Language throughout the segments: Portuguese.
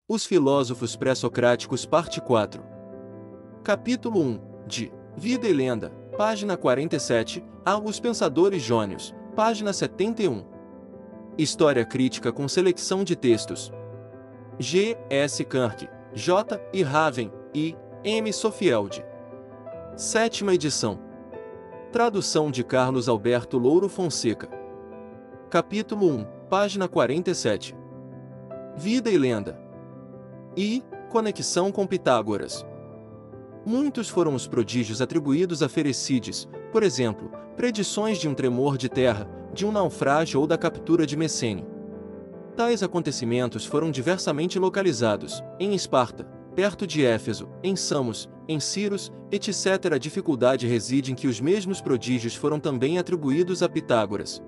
Os filósofos pré-socráticos, parte 4. Capítulo 1, de Vida e Lenda, página 47, a Os Pensadores Jônios, página 71. História crítica com seleção de textos. G. S. Kirk, J. E. Raven, I. M. Sofield. 7ª edição. Tradução de Carlos Alberto Louro Fonseca. Capítulo 1, página 47. Vida e Lenda. I. Conexão com Pitágoras. Muitos foram os prodígios atribuídos a Ferecides, por exemplo, predições de um tremor de terra, de um naufrágio ou da captura de Messene. Tais acontecimentos foram diversamente localizados, em Esparta, perto de Éfeso, em Samos, em Ciros, etc. A dificuldade reside em que os mesmos prodígios foram também atribuídos a Pitágoras.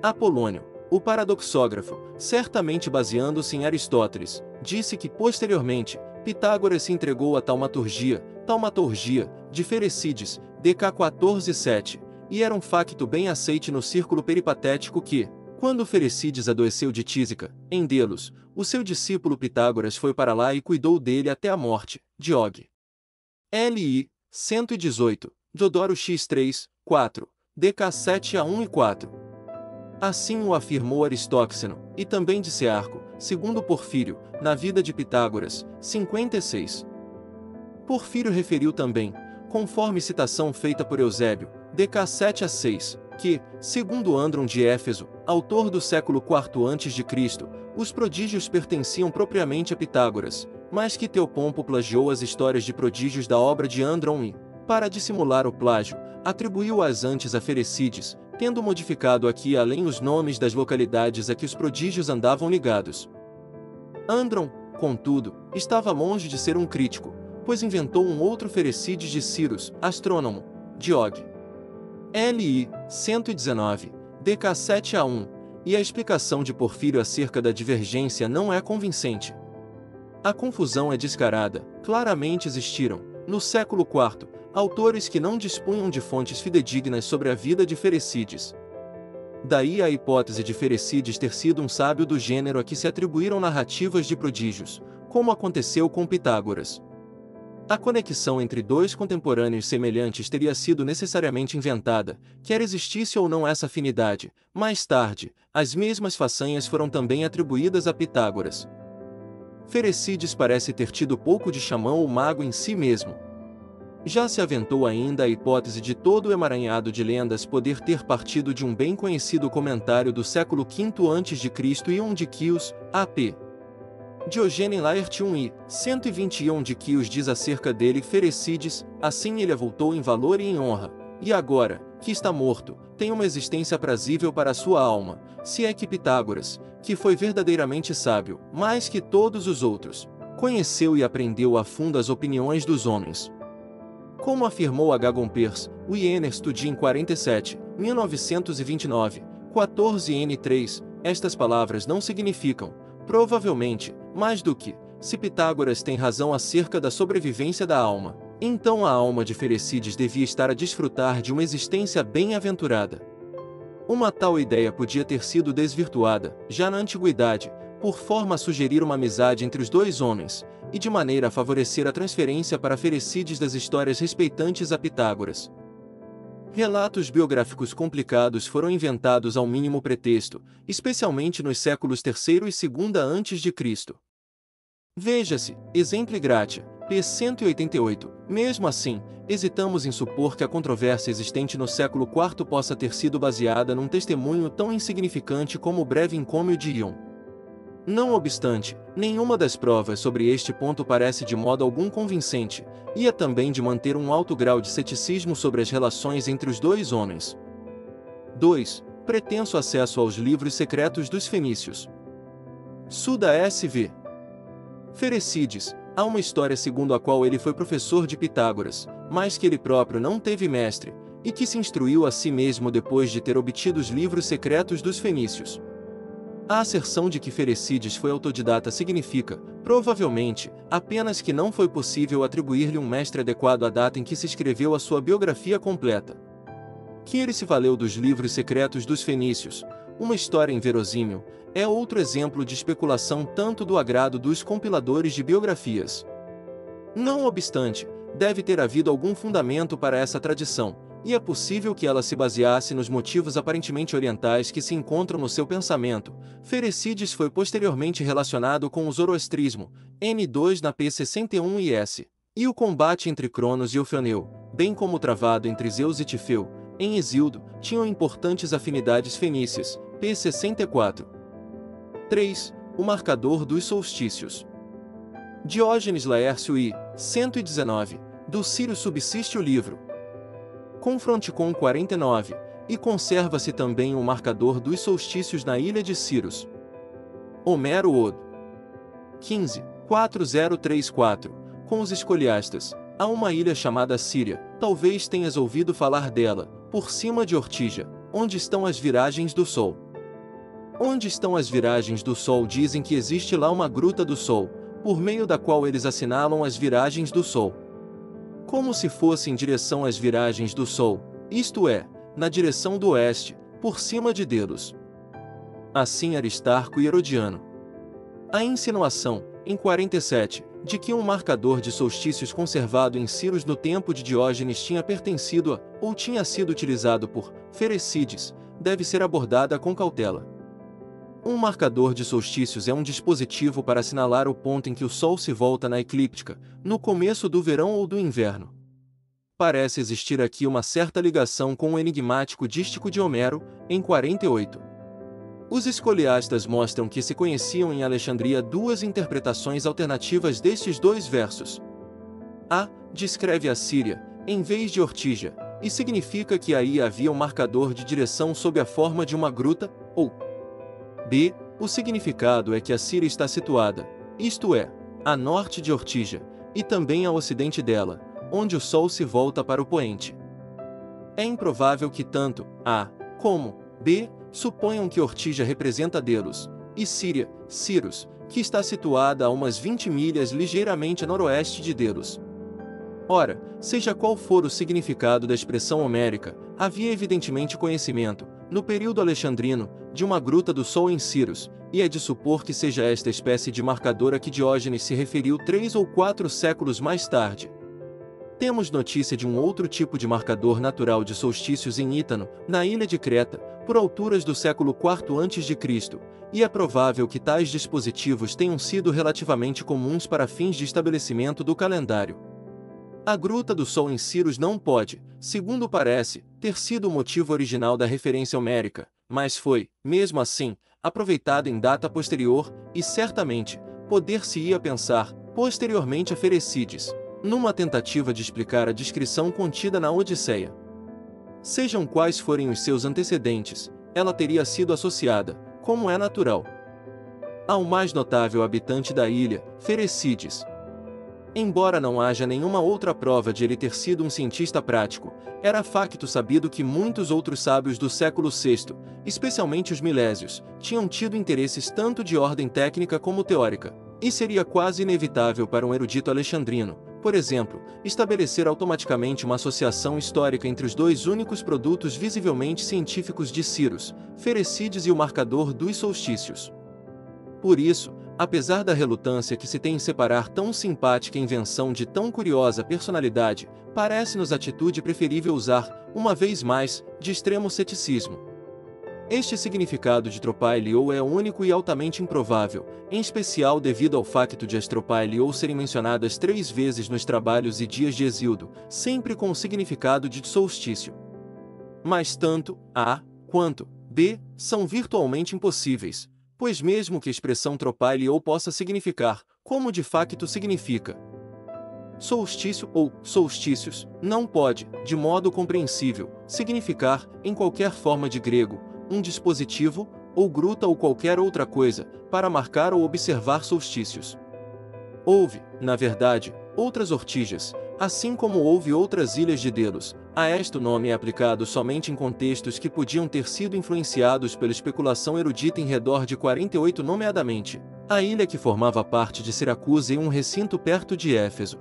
Apolônio, o paradoxógrafo, certamente baseando-se em Aristóteles, disse que, posteriormente, Pitágoras se entregou à taumaturgia, de Ferecides, DK 14:7, e era um facto bem aceite no círculo peripatético que, quando Ferecides adoeceu de tísica, em Delos, o seu discípulo Pitágoras foi para lá e cuidou dele até a morte. Diog. LI, 118, Diodoro X3, 4, DK 7:1 e 4. Assim o afirmou Aristóxeno, e também de Cearco, segundo Porfírio, na Vida de Pitágoras, 56. Porfírio referiu também, conforme citação feita por Eusébio, DK 7:6, que, segundo Andron de Éfeso, autor do século IV a.C., os prodígios pertenciam propriamente a Pitágoras, mas que Teopompo plagiou as histórias de prodígios da obra de Andron e, para dissimular o plágio, atribuiu-as antes a Ferecides, tendo modificado aqui e além os nomes das localidades a que os prodígios andavam ligados. Andron, contudo, estava longe de ser um crítico, pois inventou um outro Ferecides de Ciros, astrônomo, Diog. LI, 119, DK 7:1, e a explicação de Porfírio acerca da divergência não é convincente. A confusão é descarada. Claramente existiram, no século IV, autores que não dispunham de fontes fidedignas sobre a vida de Ferecides. Daí a hipótese de Ferecides ter sido um sábio do gênero a que se atribuíram narrativas de prodígios, como aconteceu com Pitágoras. A conexão entre dois contemporâneos semelhantes teria sido necessariamente inventada, quer existisse ou não essa afinidade. Mais tarde, as mesmas façanhas foram também atribuídas a Pitágoras. Ferecides parece ter tido pouco de xamã ou mago em si mesmo. Já se aventou ainda a hipótese de todo o emaranhado de lendas poder ter partido de um bem conhecido comentário do século V a.C. e de Quios, A.P. Diogênio Laerte 1 e 121 de Quios diz acerca dele Ferecides, assim ele avultou em valor e em honra, e agora, que está morto, tem uma existência aprazível para a sua alma, se é que Pitágoras, que foi verdadeiramente sábio, mais que todos os outros, conheceu e aprendeu a fundo as opiniões dos homens. Como afirmou Agagon Peirce, o Iener Studi em 47, 1929, 14n3, estas palavras não significam, provavelmente, mais do que, se Pitágoras tem razão acerca da sobrevivência da alma, então a alma de Ferecides devia estar a desfrutar de uma existência bem-aventurada. Uma tal ideia podia ter sido desvirtuada, já na antiguidade, por forma a sugerir uma amizade entre os dois homens, e de maneira a favorecer a transferência para Ferecides das histórias respeitantes a Pitágoras. Relatos biográficos complicados foram inventados ao mínimo pretexto, especialmente nos séculos III e II a.C. Veja-se, Exempli Gratia, p. 188. Mesmo assim, hesitamos em supor que a controvérsia existente no século IV possa ter sido baseada num testemunho tão insignificante como o breve encômio de Ion. Não obstante, nenhuma das provas sobre este ponto parece de modo algum convincente, e é também de manter um alto grau de ceticismo sobre as relações entre os dois homens. 2. Pretenso acesso aos livros secretos dos fenícios. Suda S.V. Ferecides, há uma história segundo a qual ele foi professor de Pitágoras, mas que ele próprio não teve mestre, e que se instruiu a si mesmo depois de ter obtido os livros secretos dos fenícios. A asserção de que Ferecides foi autodidata significa, provavelmente, apenas que não foi possível atribuir-lhe um mestre adequado à data em que se escreveu a sua biografia completa. Que ele se valeu dos livros secretos dos fenícios, uma história inverossímil, é outro exemplo de especulação tanto do agrado dos compiladores de biografias. Não obstante, deve ter havido algum fundamento para essa tradição, e é possível que ela se baseasse nos motivos aparentemente orientais que se encontram no seu pensamento. Ferecides foi posteriormente relacionado com o zoroastrismo, N2 na P61 e S, e o combate entre Cronos e Ofeneu, bem como o travado entre Zeus e Tifeu, em Hesíodo, tinham importantes afinidades fenícias, P64. 3. O marcador dos solstícios. Diógenes Laércio I, 119, do Círio subsiste o livro Confronticon 49, e conserva-se também o marcador dos solstícios na ilha de Ciros. Homero Od. 15, 4034, com os escoliastas, há uma ilha chamada Síria, talvez tenhas ouvido falar dela, por cima de Ortigia, onde estão as viragens do Sol. Onde estão as viragens do Sol dizem que existe lá uma gruta do Sol, por meio da qual eles assinalam as viragens do Sol. Como se fosse em direção às viragens do Sol, isto é, na direção do oeste, por cima de Delos. Assim Aristarco e Herodiano. A insinuação, em 47, de que um marcador de solstícios conservado em Ciros no tempo de Diógenes tinha pertencido a, ou tinha sido utilizado por, Ferecides, deve ser abordada com cautela. Um marcador de solstícios é um dispositivo para assinalar o ponto em que o Sol se volta na eclíptica, no começo do verão ou do inverno. Parece existir aqui uma certa ligação com o enigmático dístico de Homero, em 48. Os escoliastas mostram que se conheciam em Alexandria duas interpretações alternativas destes dois versos. A descreve a Síria, em vez de Ortigia, e significa que aí havia um marcador de direção sob a forma de uma gruta, ou B. O significado é que a Síria está situada, isto é, a norte de Ortigia, e também a ocidente dela, onde o Sol se volta para o poente. É improvável que tanto A como B suponham que Ortigia representa Delos, e Síria, Ciros, que está situada a umas 20 milhas ligeiramente a noroeste de Delos. Ora, seja qual for o significado da expressão homérica, havia evidentemente conhecimento, no período alexandrino, de uma gruta do Sol em Ciros, e é de supor que seja esta espécie de marcador a que Diógenes se referiu 3 ou 4 séculos mais tarde. Temos notícia de um outro tipo de marcador natural de solstícios em Ítano, na ilha de Creta, por alturas do século IV a.C., e é provável que tais dispositivos tenham sido relativamente comuns para fins de estabelecimento do calendário. A Gruta do Sol em Ciros não pode, segundo parece, ter sido o motivo original da referência homérica, mas foi, mesmo assim, aproveitada em data posterior, e certamente, poder-se-ia pensar, posteriormente a Ferecides, numa tentativa de explicar a descrição contida na Odisseia. Sejam quais forem os seus antecedentes, ela teria sido associada, como é natural, ao mais notável habitante da ilha, Ferecides. Embora não haja nenhuma outra prova de ele ter sido um cientista prático, era facto sabido que muitos outros sábios do século VI, especialmente os milésios, tinham tido interesses tanto de ordem técnica como teórica, e seria quase inevitável para um erudito alexandrino, por exemplo, estabelecer automaticamente uma associação histórica entre os dois únicos produtos visivelmente científicos de Ciros, Ferecides e o marcador dos solstícios. Por isso, apesar da relutância que se tem em separar tão simpática invenção de tão curiosa personalidade, parece-nos atitude preferível usar, uma vez mais, de extremo ceticismo. Este significado de Tropailio é único e altamente improvável, em especial devido ao facto de as Tropailio serem mencionadas 3 vezes nos trabalhos e dias de Hesíodo, sempre com o significado de solstício. Mas tanto A quanto B são virtualmente impossíveis, pois mesmo que a expressão Tropailio possa significar, como de facto significa, solstício ou solstícios, não pode, de modo compreensível, significar, em qualquer forma de grego, um dispositivo, ou gruta ou qualquer outra coisa, para marcar ou observar solstícios. Houve, na verdade, outras Ortigas, assim como houve outras ilhas de Delos. A este o nome é aplicado somente em contextos que podiam ter sido influenciados pela especulação erudita em redor de 48, nomeadamente, a ilha que formava parte de Siracusa e um recinto perto de Éfeso.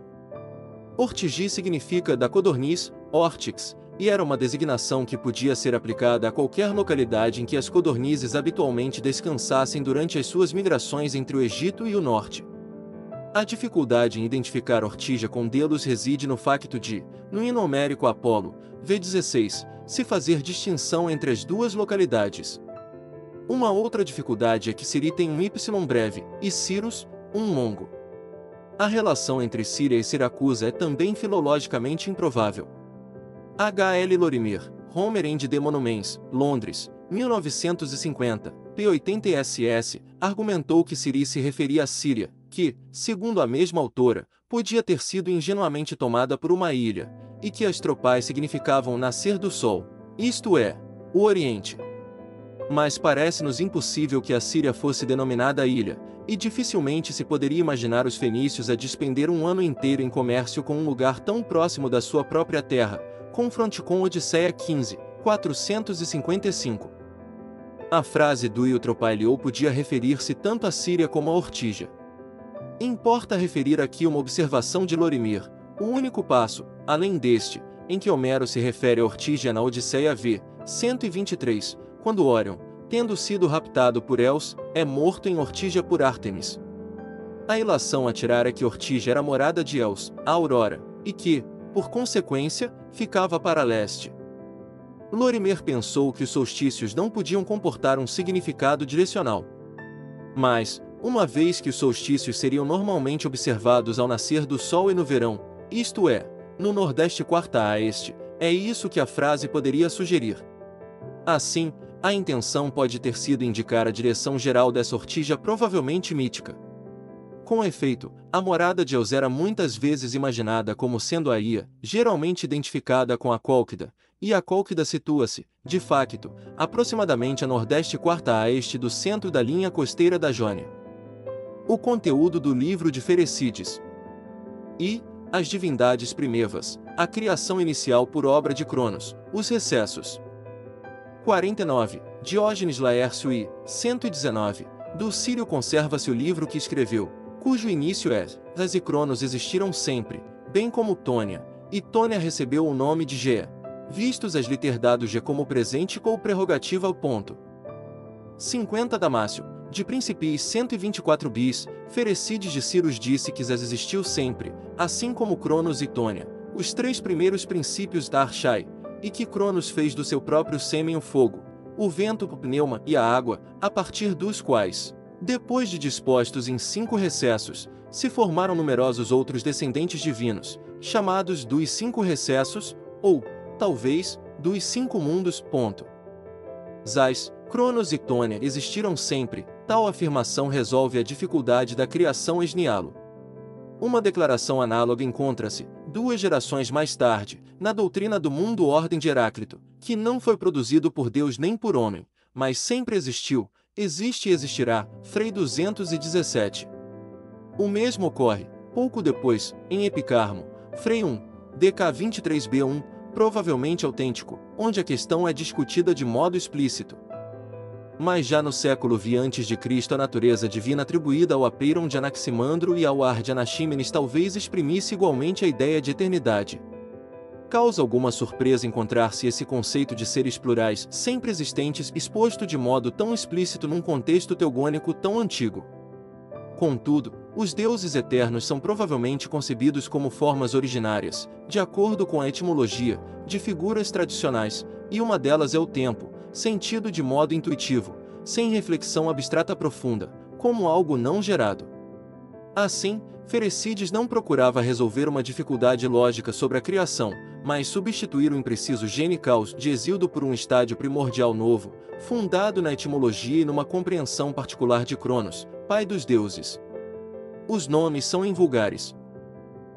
Ortigi significa da codorniz, Ortix, e era uma designação que podia ser aplicada a qualquer localidade em que as codornizes habitualmente descansassem durante as suas migrações entre o Egito e o norte. A dificuldade em identificar Ortigia com Delos reside no facto de, no hino homérico Apolo, v16, se fazer distinção entre as duas localidades. Uma outra dificuldade é que Siri tem um Y breve, e Cirus, um longo. A relação entre Síria e Siracusa é também filologicamente improvável. H. L. Lorimer, Homer and the Monuments, Londres, 1950, p. 80 ss, argumentou que Siri se referia à Síria, que, segundo a mesma autora, podia ter sido ingenuamente tomada por uma ilha, e que as tropas significavam nascer do sol, isto é, o Oriente. Mas parece-nos impossível que a Síria fosse denominada ilha, e dificilmente se poderia imaginar os fenícios a despender um ano inteiro em comércio com um lugar tão próximo da sua própria terra, confronte com Odisseia 15, 455. A frase do Eutropailio podia referir-se tanto à Síria como a Ortigia. Importa referir aqui uma observação de Lorimer: o único passo, além deste, em que Homero se refere a Ortigia na Odisseia v. 123, quando Órion, tendo sido raptado por Eos, é morto em Ortigia por Ártemis. A ilação a tirar é que Ortigia era a morada de Eos, a Aurora, e que, por consequência, ficava para leste. Lorimer pensou que os solstícios não podiam comportar um significado direcional. Mas, uma vez que os solstícios seriam normalmente observados ao nascer do sol e no verão, isto é, no nordeste quarta a este, é isso que a frase poderia sugerir. Assim, a intenção pode ter sido indicar a direção geral dessa Ortigia provavelmente mítica. Com efeito, a morada de Eos era muitas vezes imaginada como sendo a Ia, geralmente identificada com a Cólquida, e a Cólquida situa-se, de facto, aproximadamente a nordeste quarta a este do centro da linha costeira da Jônia. O conteúdo do livro de Ferecides. E as divindades primevas, a criação inicial por obra de Cronos, os recessos. 49, Diógenes Laércio e 119, do Sírio conserva-se o livro que escreveu, cujo início é: As e Cronos existiram sempre, bem como Tônia, e Tônia recebeu o nome de Gea, vistos as liter dado G como presente ou prerrogativa ao ponto. 50 Damácio, de Principiis 124 bis, Ferecides de Cirus disse que Zés existiu sempre, assim como Cronos e Tônia, os três primeiros princípios da Archai, e que Cronos fez do seu próprio sêmen o fogo, o vento, o pneuma e a água, a partir dos quais, depois de dispostos em 5 recessos, se formaram numerosos outros descendentes divinos, chamados dos 5 recessos, ou, talvez, dos 5 mundos. Zás, Cronos e Tônia existiram sempre, tal afirmação resolve a dificuldade da criação esnialo. Uma declaração análoga encontra-se, 2 gerações mais tarde, na doutrina do mundo ordem de Heráclito, que não foi produzido por Deus nem por homem, mas sempre existiu, existe e existirá, Frei 217. O mesmo ocorre, pouco depois, em Epicarmo, Frei 1, DK 23b1, provavelmente autêntico, onde a questão é discutida de modo explícito. Mas já no século V a.C. a natureza divina atribuída ao Apeiron de Anaximandro e ao Ar de Anaxímenes talvez exprimisse igualmente a ideia de eternidade. Causa alguma surpresa encontrar-se esse conceito de seres plurais sempre existentes exposto de modo tão explícito num contexto teogônico tão antigo. Contudo, os deuses eternos são provavelmente concebidos como formas originárias, de acordo com a etimologia, de figuras tradicionais, e uma delas é o tempo, sentido de modo intuitivo, sem reflexão abstrata profunda, como algo não gerado. Assim, Ferecides não procurava resolver uma dificuldade lógica sobre a criação, mas substituir o impreciso gene caos de Hesíodo por um estádio primordial novo, fundado na etimologia e numa compreensão particular de Cronos, pai dos deuses. Os nomes são invulgares.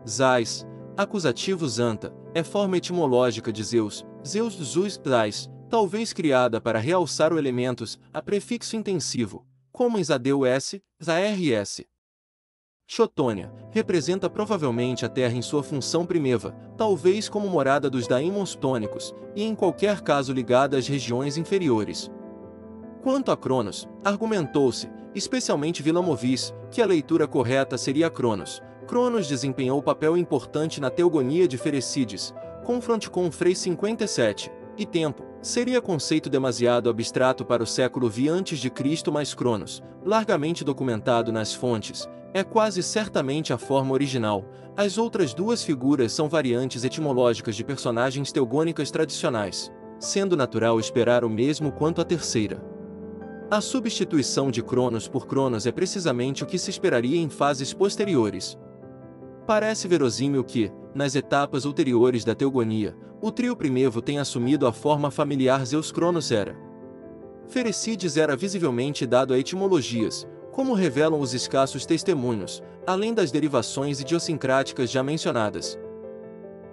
Zás, acusativo Zanta, é forma etimológica de Zeus, Zeus Zeus Zás, talvez criada para realçar o elementos, a prefixo intensivo, como em Zadeu S, Zars. Xotônia, representa provavelmente a terra em sua função primeva, talvez como morada dos daimons tônicos, e em qualquer caso ligada às regiões inferiores. Quanto a Cronos, argumentou-se, especialmente Vilamovis, que a leitura correta seria Cronos. Cronos desempenhou papel importante na teogonia de Ferecides, confronte com Frei 57, e tempo, seria conceito demasiado abstrato para o século V a.C., mas Cronos, largamente documentado nas fontes, é quase certamente a forma original. As outras duas figuras são variantes etimológicas de personagens teogônicas tradicionais, sendo natural esperar o mesmo quanto a terceira. A substituição de Cronos por Cronos é precisamente o que se esperaria em fases posteriores. Parece verossímil que, nas etapas ulteriores da teogonia, o trio primevo tenha assumido a forma familiar Zeus-Cronos-Hera. Ferecides era visivelmente dado a etimologias, como revelam os escassos testemunhos, além das derivações idiosincráticas já mencionadas.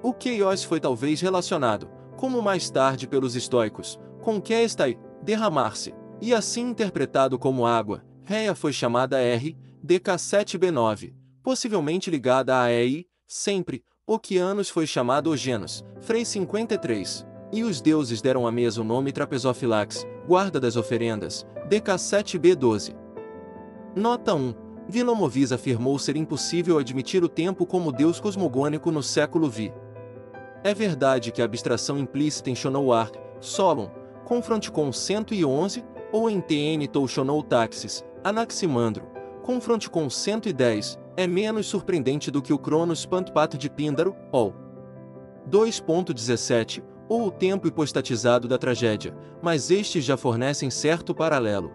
O Keios foi talvez relacionado, como mais tarde pelos estoicos, com Keistai, derramar-se, e assim interpretado como água. Rhea foi chamada R, DK7b9, possivelmente ligada a Ei, sempre. Oceanos foi chamado Ogenos, Frei 53, e os deuses deram à mesa o nome Trapezophylax, guarda das oferendas, DK7b12. Nota 1. Villa-Movis afirmou ser impossível admitir o tempo como deus cosmogônico no século V. É verdade que a abstração implícita em Shonouar, Solon, confronte com 111, ou em TN Touchonou Taxis, Anaximandro, confronte com 110, é menos surpreendente do que o Cronos Pantpat de Píndaro, Ol. 2.17, ou o tempo hipostatizado da tragédia, mas estes já fornecem certo paralelo.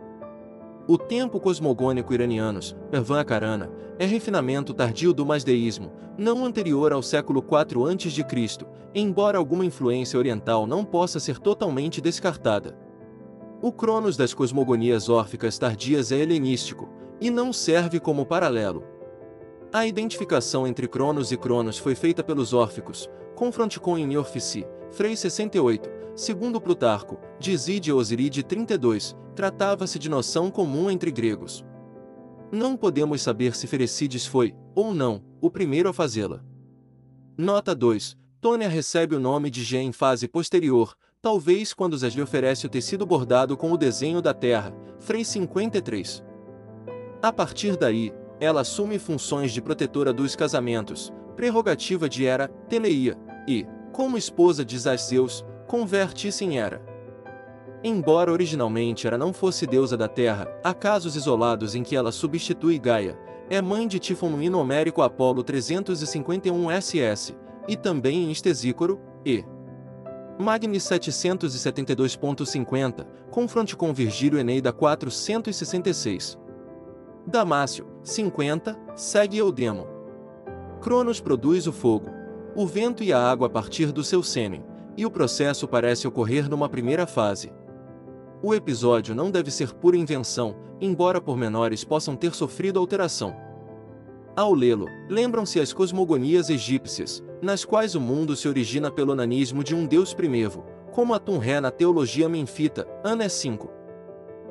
O tempo cosmogônico iranianos, Pervan-Karana, é refinamento tardio do masdeísmo, não anterior ao século IV a.C., embora alguma influência oriental não possa ser totalmente descartada. O Cronos das cosmogonias órficas tardias é helenístico, e não serve como paralelo. A identificação entre Cronos e Cronos foi feita pelos órficos, confronte com em Orfici, Frei 68, segundo Plutarco, de Isídio Osiride 32, tratava-se de noção comum entre gregos. Não podemos saber se Ferecides foi, ou não, o primeiro a fazê-la. Nota 2. Tônia recebe o nome de Gê em fase posterior, talvez quando Zés lhe oferece o tecido bordado com o desenho da Terra, Frei 53. A partir daí, ela assume funções de protetora dos casamentos, prerrogativa de Hera, Teleia, e, como esposa de Zeus, converte-se em Hera. Embora originalmente Hera não fosse deusa da terra, há casos isolados em que ela substitui Gaia, é mãe de Tifon no hino homérico Apolo 351 SS, e também em Estesícoro, e Magni 772.50, confronte com Virgílio Eneida 466. Damácio, 50, segue Eudemo. Cronos produz o fogo, o vento e a água a partir do seu sêmen, e o processo parece ocorrer numa primeira fase. O episódio não deve ser pura invenção, embora pormenores possam ter sofrido alteração. Ao lê-lo, lembram-se as cosmogonias egípcias, nas quais o mundo se origina pelo onanismo de um deus primevo, como Atum-Re na teologia menfita, Ané 5.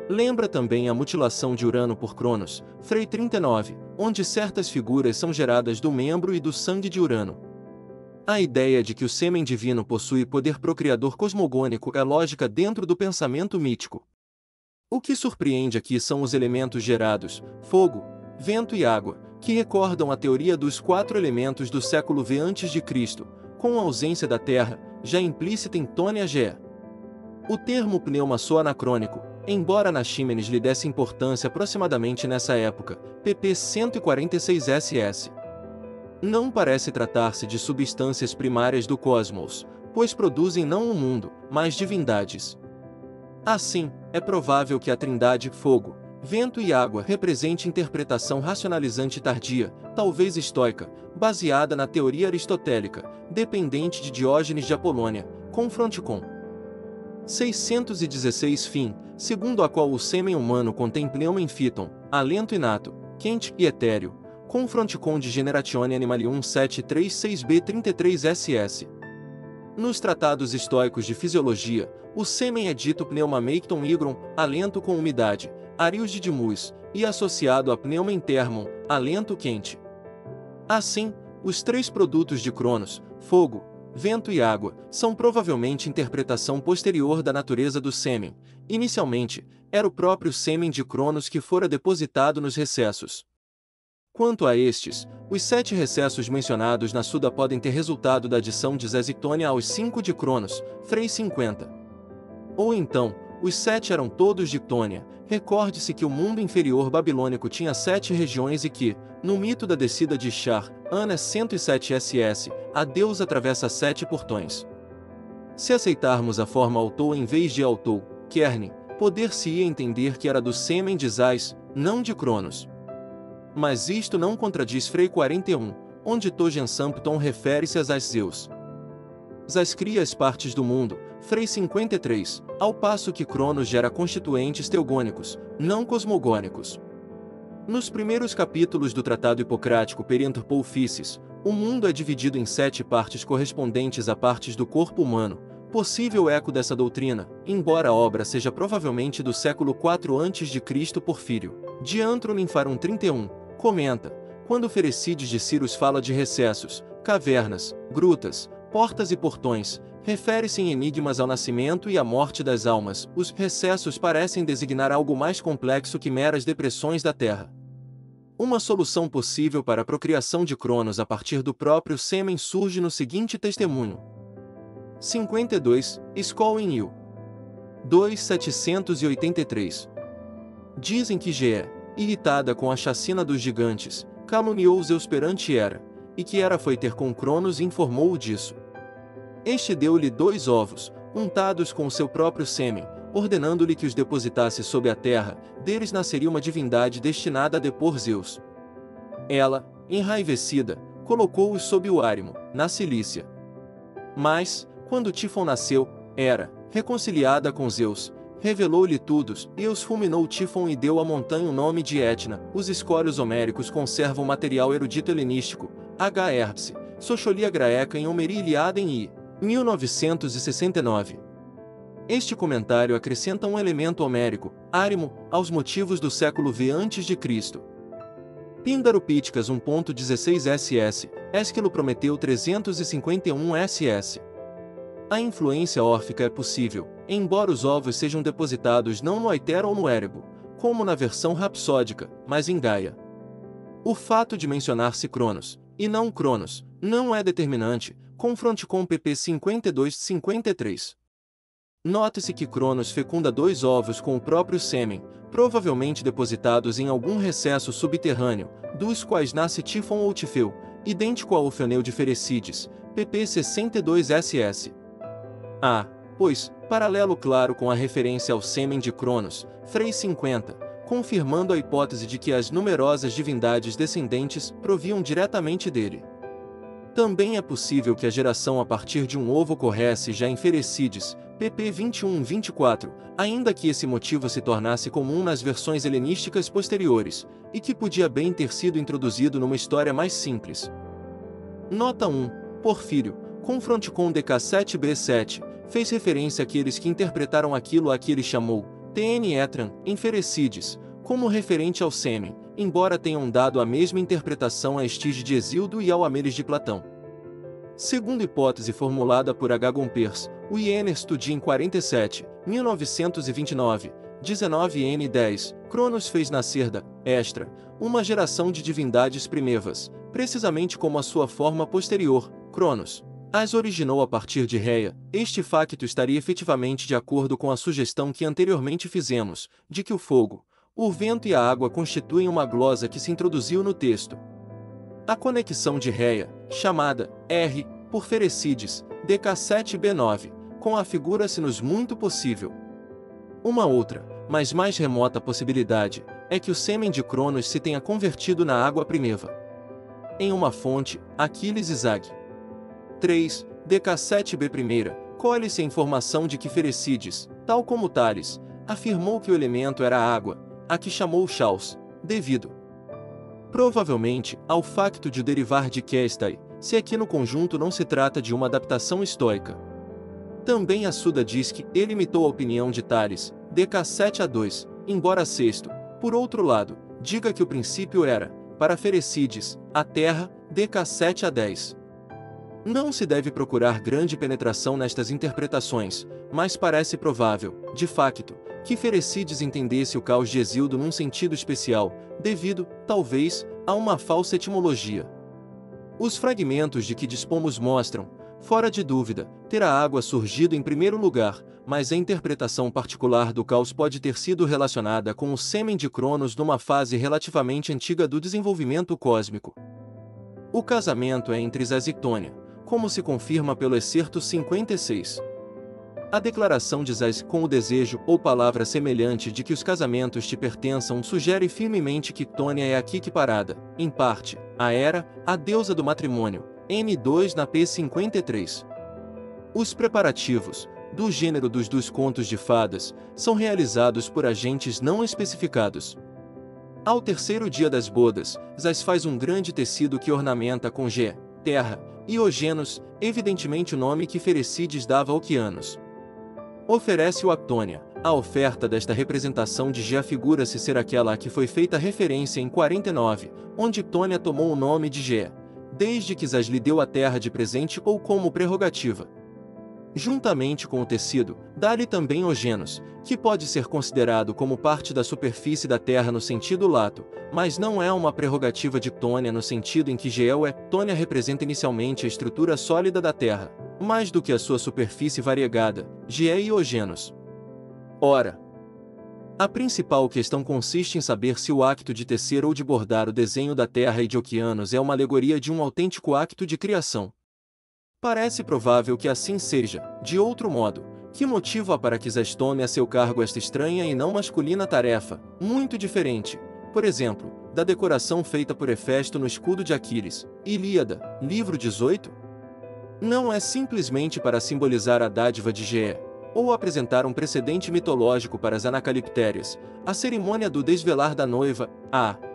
Lembra também a mutilação de Urano por Cronos, Frei 39, onde certas figuras são geradas do membro e do sangue de Urano. A ideia de que o sêmen divino possui poder procriador cosmogônico é lógica dentro do pensamento mítico. O que surpreende aqui são os elementos gerados, fogo, vento e água, que recordam a teoria dos 4 elementos do século V a.C., com a ausência da terra, já implícita em Tônia Gé. O termo pneuma soa anacrônico, embora Anaxímenes lhe desse importância aproximadamente nessa época, pp 146 ss. Não parece tratar-se de substâncias primárias do cosmos, pois produzem não o mundo, mas divindades. Assim, é provável que a trindade fogo, vento e água represente interpretação racionalizante tardia, talvez estoica, baseada na teoria aristotélica, dependente de Diógenes de Apolônia, confronte com 616 fim, segundo a qual o sêmen humano contém pneuma infiton, alento inato, quente e etéreo, confronte com de Generatione Animalium 736b33 ss. Nos tratados estoicos de fisiologia, o sêmen é dito pneuma meicton higron, alento com umidade, arios de dimus, e associado a pneuma intermon, alento quente. Assim, os 3 produtos de Cronos, fogo, vento e água, são provavelmente interpretação posterior da natureza do sêmen. Inicialmente, era o próprio sêmen de Cronos que fora depositado nos recessos. Quanto a estes, os 7 recessos mencionados na Suda podem ter resultado da adição de Zezictônia aos 5 de Cronos, Frei 50. Ou então, os 7 eram todos de Ctônia. Recorde-se que o mundo inferior babilônico tinha 7 regiões e que, no mito da descida de Ishtar, Ana 107 ss, a deusa atravessa 7 portões. Se aceitarmos a forma Autou em vez de Autou, Kerne, poder-se-ia entender que era do sêmen de Zais, não de Cronos. Mas isto não contradiz Frei 41, onde Togen Sampton refere-se a Zeus. Zais cria as partes do mundo, Frei 53, ao passo que Cronos gera constituintes teogônicos, não cosmogônicos. Nos primeiros capítulos do Tratado Hipocrático Periantur Polfices, o mundo é dividido em 7 partes correspondentes a partes do corpo humano, possível eco dessa doutrina, embora a obra seja provavelmente do século IV a.C. Porfírio. Diantro Ninfarum 31, comenta, quando Ferecides de Cyrus fala de recessos, cavernas, grutas, portas e portões, refere-se em enigmas ao nascimento e à morte das almas. Os recessos parecem designar algo mais complexo que meras depressões da Terra. Uma solução possível para a procriação de Cronos a partir do próprio sêmen surge no seguinte testemunho. 52, Skol in You. 2.783. Dizem que Ge, irritada com a chacina dos gigantes, caluniou Zeus perante Hera, e que Hera foi ter com Cronos e informou-o disso. Este deu-lhe 2 ovos, untados com o seu próprio sêmen, ordenando-lhe que os depositasse sob a terra, deles nasceria uma divindade destinada a depor Zeus. Ela, enraivecida, colocou-os sob o árimo, na Cilícia. Mas, quando Tifon nasceu, Hera, reconciliada com Zeus, revelou-lhe tudo, e os fulminou Tifon e deu à montanha o nome de Etna. Os escórios homéricos conservam material erudito helenístico, H. Herbst, Socholia Graeca em Homeri Iliaden I. 1969. Este comentário acrescenta um elemento homérico, árimo, aos motivos do século V a.C. Píndaro Píticas 1.16 ss, Ésquilo Prometeu 351 ss. A influência órfica é possível, embora os ovos sejam depositados não no Aether ou no Érebo, como na versão rapsódica, mas em Gaia. O fato de mencionar-se Cronos, e não Cronos, não é determinante. Confronte com pp 52-53. Note-se que Cronos fecunda 2 ovos com o próprio sêmen, provavelmente depositados em algum recesso subterrâneo, dos quais nasce Tifon ou Tifeu, idêntico ao Ofeneu de Ferecides, pp 62 ss. Há, pois, paralelo claro com a referência ao sêmen de Cronos, Frei 50, confirmando a hipótese de que as numerosas divindades descendentes proviam diretamente dele. Também é possível que a geração a partir de um ovo ocorresse já em Ferecides, pp 21-24, ainda que esse motivo se tornasse comum nas versões helenísticas posteriores, e que podia bem ter sido introduzido numa história mais simples. Nota 1. Porfírio, confronte com DK7b7, fez referência àqueles que interpretaram aquilo a que ele chamou, TN Etran, em Ferecides, como referente ao sêmen, embora tenham dado a mesma interpretação a Estige de Hesíodo e ao Ameles de Platão. Segunda hipótese formulada por H. Gompers, o Iener Studin 47, 1929, 19n10, Cronos fez nascer da Estra, uma geração de divindades primevas, precisamente como a sua forma posterior, Cronos. As originou a partir de Reia. Este facto estaria efetivamente de acordo com a sugestão que anteriormente fizemos, de que o fogo, o vento e a água constituem uma glosa que se introduziu no texto. A conexão de Reia, chamada R, por Ferecides, DK7b9, com a figura-se-nos muito possível. Uma outra, mas mais remota possibilidade, é que o sêmen de Cronos se tenha convertido na água primeva. Em uma fonte, Aquiles e Zag. 3. DK7b1, colhe-se a informação de que Ferecides, tal como Tales, afirmou que o elemento era a água, a que chamou Chaos, devido provavelmente ao facto de derivar de Kestai, se aqui no conjunto não se trata de uma adaptação estoica. Também a Suda diz que ele imitou a opinião de Tales, DK7a2, embora Sexto, por outro lado, diga que o princípio era, para Ferecides, a terra, DK7a10. Não se deve procurar grande penetração nestas interpretações, mas parece provável, de facto, que Ferecides entendesse o caos de Hesíodo num sentido especial, devido, talvez, há uma falsa etimologia. Os fragmentos de que dispomos mostram, fora de dúvida, ter a água surgido em primeiro lugar, mas a interpretação particular do caos pode ter sido relacionada com o sêmen de Cronos numa fase relativamente antiga do desenvolvimento cósmico. O casamento é entre Zés e Ktônia, como se confirma pelo excerto 56. A declaração de Zés com o desejo ou palavra semelhante de que os casamentos te pertençam sugere firmemente que Ktônia é aqui equiparada, em parte, a Hera, a deusa do matrimônio, N2 na P53. Os preparativos, do gênero dos contos de fadas, são realizados por agentes não especificados. Ao terceiro dia das bodas, Zés faz um grande tecido que ornamenta com Gê, terra, e Ogenos, evidentemente o nome que Ferecides dava a Oceanos. Oferece-o a Ktônia. A oferta desta representação de Gê afigura-se ser aquela a que foi feita referência em 49, onde Ktônia tomou o nome de Gê, desde que Zés lhe deu a terra de presente ou como prerrogativa. Juntamente com o tecido, dá-lhe também Ogenos, que pode ser considerado como parte da superfície da terra no sentido lato, mas não é uma prerrogativa de Ktônia no sentido em que Geel é. Ktônia representa inicialmente a estrutura sólida da terra, mais do que a sua superfície variegada, Gê e Ogenos. Ora, a principal questão consiste em saber se o acto de tecer ou de bordar o desenho da terra e de Oceanos é uma alegoria de um autêntico acto de criação. Parece provável que assim seja. De outro modo, que motivo há para que Zés tome a seu cargo esta estranha e não masculina tarefa, muito diferente, por exemplo, da decoração feita por Hefesto no escudo de Aquiles, Ilíada, livro 18? Não é simplesmente para simbolizar a dádiva de Gê, ou apresentar um precedente mitológico para as anacaliptérias, a cerimônia do desvelar da noiva.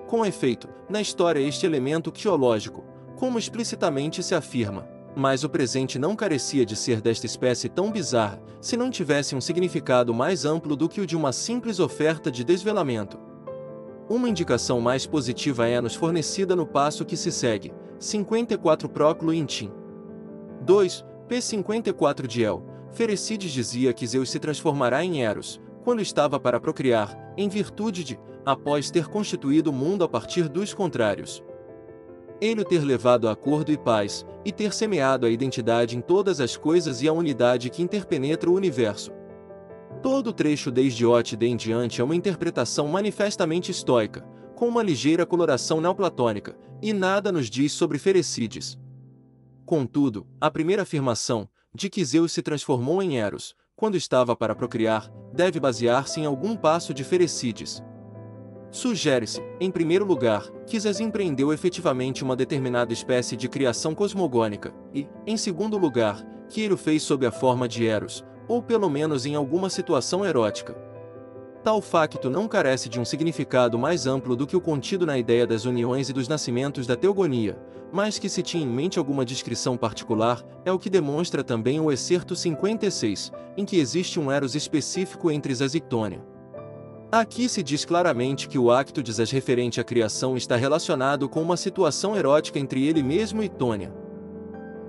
Com efeito, na história este elemento quiológico, como explicitamente se afirma. Mas o presente não carecia de ser desta espécie tão bizarra, se não tivesse um significado mais amplo do que o de uma simples oferta de desvelamento. Uma indicação mais positiva é-nos fornecida no passo que se segue, 54 Próclo Intim. 2, p. 54 de El. Ferecides dizia que Zeus se transformará em Eros, quando estava para procriar, em virtude de, após ter constituído o mundo a partir dos contrários. Ele o ter levado a acordo e paz, e ter semeado a identidade em todas as coisas e a unidade que interpenetra o universo. Todo o trecho desde Ótide em diante é uma interpretação manifestamente estoica, com uma ligeira coloração neoplatônica, e nada nos diz sobre Ferecides. Contudo, a primeira afirmação, de que Zeus se transformou em Eros, quando estava para procriar, deve basear-se em algum passo de Ferecides. Sugere-se, em primeiro lugar, que Zés empreendeu efetivamente uma determinada espécie de criação cosmogônica, e, em segundo lugar, que ele o fez sob a forma de Eros, ou pelo menos em alguma situação erótica. Tal facto não carece de um significado mais amplo do que o contido na ideia das uniões e dos nascimentos da teogonia, mas que se tinha em mente alguma descrição particular, é o que demonstra também o excerto 56, em que existe um Eros específico entre Zés e Ktônia. Aqui se diz claramente que o acto de Zés referente à criação está relacionado com uma situação erótica entre ele mesmo e Ktônia.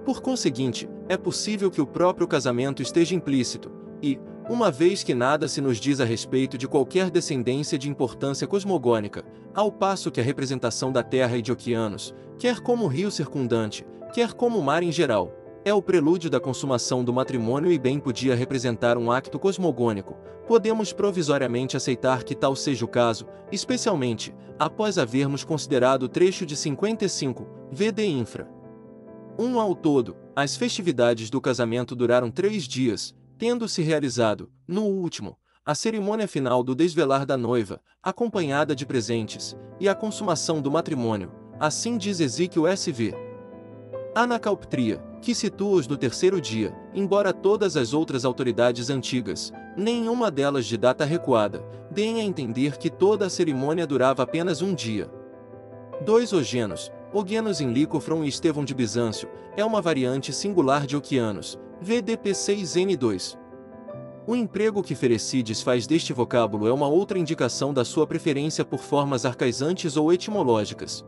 Por conseguinte, é possível que o próprio casamento esteja implícito, e, uma vez que nada se nos diz a respeito de qualquer descendência de importância cosmogônica, ao passo que a representação da Terra e de Oceanos, quer como rio circundante, quer como mar em geral, é o prelúdio da consumação do matrimônio e bem podia representar um acto cosmogônico, podemos provisoriamente aceitar que tal seja o caso, especialmente, após havermos considerado o trecho de 55, vd infra. Ao todo, as festividades do casamento duraram 3 dias, tendo-se realizado, no último, a cerimônia final do desvelar da noiva, acompanhada de presentes, e a consumação do matrimônio, assim diz Ezequiel SV. Anacalptria, que situa-os no terceiro dia, embora todas as outras autoridades antigas, nenhuma delas de data recuada, deem a entender que toda a cerimônia durava apenas um dia. 2 Ogenos, Ogenos em Licofron e Estevão de Bizâncio, é uma variante singular de Oceanos, VDP6N2. O emprego que Ferecides faz deste vocábulo é uma outra indicação da sua preferência por formas arcaizantes ou etimológicas.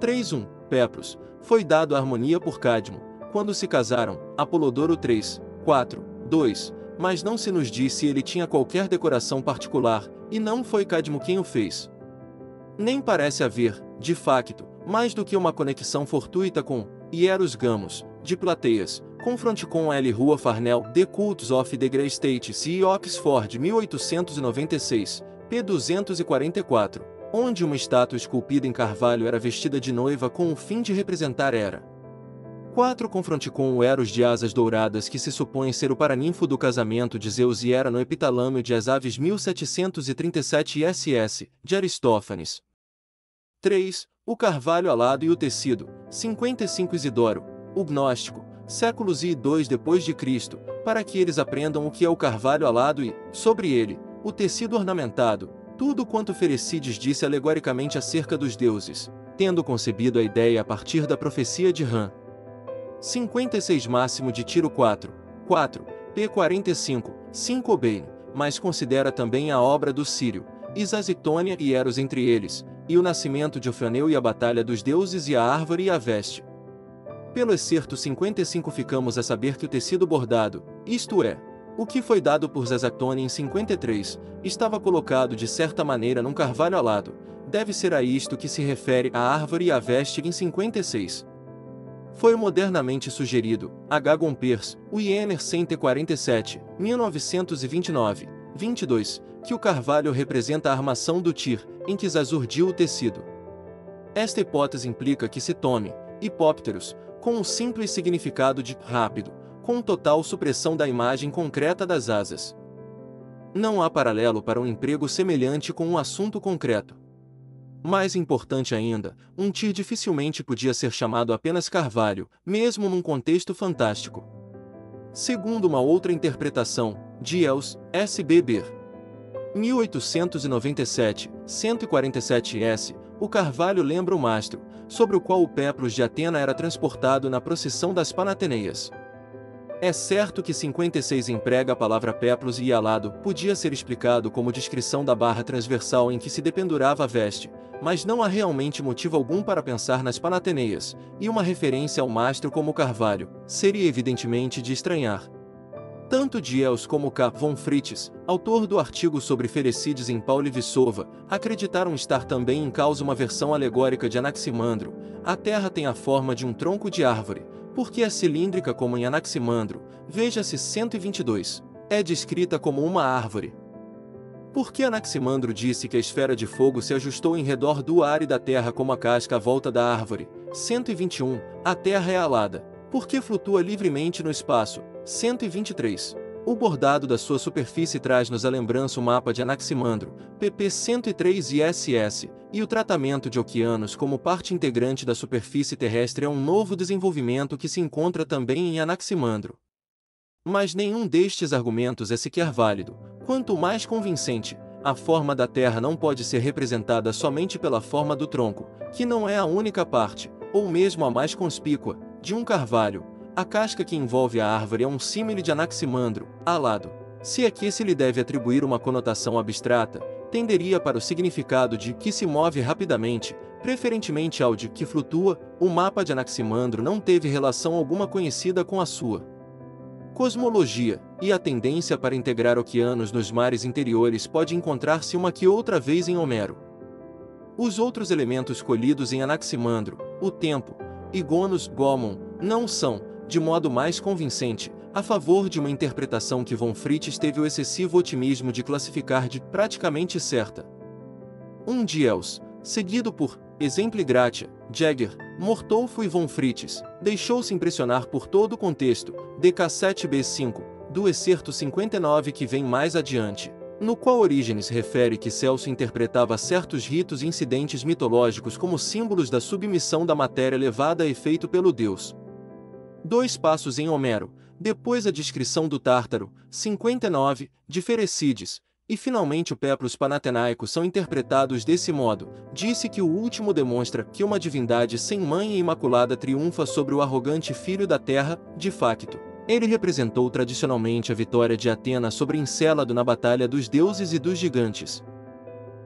3.1. Pepros, foi dado a harmonia por Cadmo, quando se casaram, Apolodoro 3, 4, 2, mas não se nos diz se ele tinha qualquer decoração particular, e não foi Cadmo quem o fez. Nem parece haver, de facto, mais do que uma conexão fortuita com Hieros Gamos, de Plateias, confronte com L. Rua Farnell, The Cults of the Grey States e Oxford 1896, p. 244, onde uma estátua esculpida em carvalho era vestida de noiva com o fim de representar Hera. 4. Confronte com o Eros de asas douradas que se supõe ser o paraninfo do casamento de Zeus e Hera no Epitalâmio de As Aves 1737 ISS, de Aristófanes. 3. O carvalho alado e o tecido, 55 Isidoro, o gnóstico, séculos I e II depois de Cristo, para que eles aprendam o que é o carvalho alado e, sobre ele, o tecido ornamentado, tudo quanto Ferecides disse alegoricamente acerca dos deuses, tendo concebido a ideia a partir da profecia de Ram. 56 Máximo de Tiro 4, p. 45, 5 Obein, mas considera também a obra do Sírio, Isazitônia e Eros entre eles, e o nascimento de Ofeneu e a batalha dos deuses e a árvore e a veste. Pelo excerto 55 ficamos a saber que o tecido bordado, isto é, o que foi dado por Zazatone em 53, estava colocado de certa maneira num carvalho alado, deve ser a isto que se refere a árvore e a veste em 56. Foi modernamente sugerido, H. Gompers, o Wiener 147, 1929, 22, que o carvalho representa a armação do tir, em que Zaz urdiu o tecido. Esta hipótese implica que se tome, hipópteros, com o simples significado de rápido, com total supressão da imagem concreta das asas. Não há paralelo para um emprego semelhante com um assunto concreto. Mais importante ainda, um tir dificilmente podia ser chamado apenas carvalho, mesmo num contexto fantástico. Segundo uma outra interpretação, de Els, S. B. Ber. 1897, 147 s, o carvalho lembra o mastro, sobre o qual o Peplos de Atena era transportado na procissão das Panateneias. É certo que 56 emprega a palavra peplos e alado, podia ser explicado como descrição da barra transversal em que se dependurava a veste, mas não há realmente motivo algum para pensar nas Panateneias, e uma referência ao mastro como carvalho, seria evidentemente de estranhar. Tanto Diels como K. von Fritz, autor do artigo sobre Ferecides em Paulivissova, acreditaram estar também em causa uma versão alegórica de Anaximandro. A terra tem a forma de um tronco de árvore, porque é cilíndrica como em Anaximandro, veja-se 122, é descrita como uma árvore. Porque Anaximandro disse que a esfera de fogo se ajustou em redor do ar e da terra como a casca à volta da árvore, 121, a terra é alada, porque flutua livremente no espaço, 123. O bordado da sua superfície traz-nos a lembrança o mapa de Anaximandro, pp 103 ISS, e o tratamento de oceanos como parte integrante da superfície terrestre é um novo desenvolvimento que se encontra também em Anaximandro. Mas nenhum destes argumentos é sequer válido, quanto mais convincente. A forma da Terra não pode ser representada somente pela forma do tronco, que não é a única parte, ou mesmo a mais conspícua, de um carvalho. A casca que envolve a árvore é um símile de Anaximandro, alado. Se aqui se lhe deve atribuir uma conotação abstrata, tenderia para o significado de que se move rapidamente, preferentemente ao de que flutua. O mapa de Anaximandro não teve relação alguma conhecida com a sua cosmologia, e a tendência para integrar oceanos nos mares interiores pode encontrar-se uma que outra vez em Homero. Os outros elementos colhidos em Anaximandro, o tempo, e Gonos, Gomon, não são, de modo mais convincente, a favor de uma interpretação que von Fritz teve o excessivo otimismo de classificar de praticamente certa. Um Diels, seguido por Exempli Gratia, Jäger, Mortolfo e von Fritz, deixou-se impressionar por todo o contexto, DK7b5, do excerto 59 que vem mais adiante, no qual Orígenes refere que Celso interpretava certos ritos e incidentes mitológicos como símbolos da submissão da matéria levada a efeito pelo deus. 2 passos em Homero, depois a descrição do Tártaro, 59, de Ferecides, e finalmente o Peplos Panatenaico são interpretados desse modo. Disse que o último demonstra que uma divindade sem mãe e imaculada triunfa sobre o arrogante filho da terra, de facto. Ele representou tradicionalmente a vitória de Atena sobre Encélado na batalha dos deuses e dos gigantes.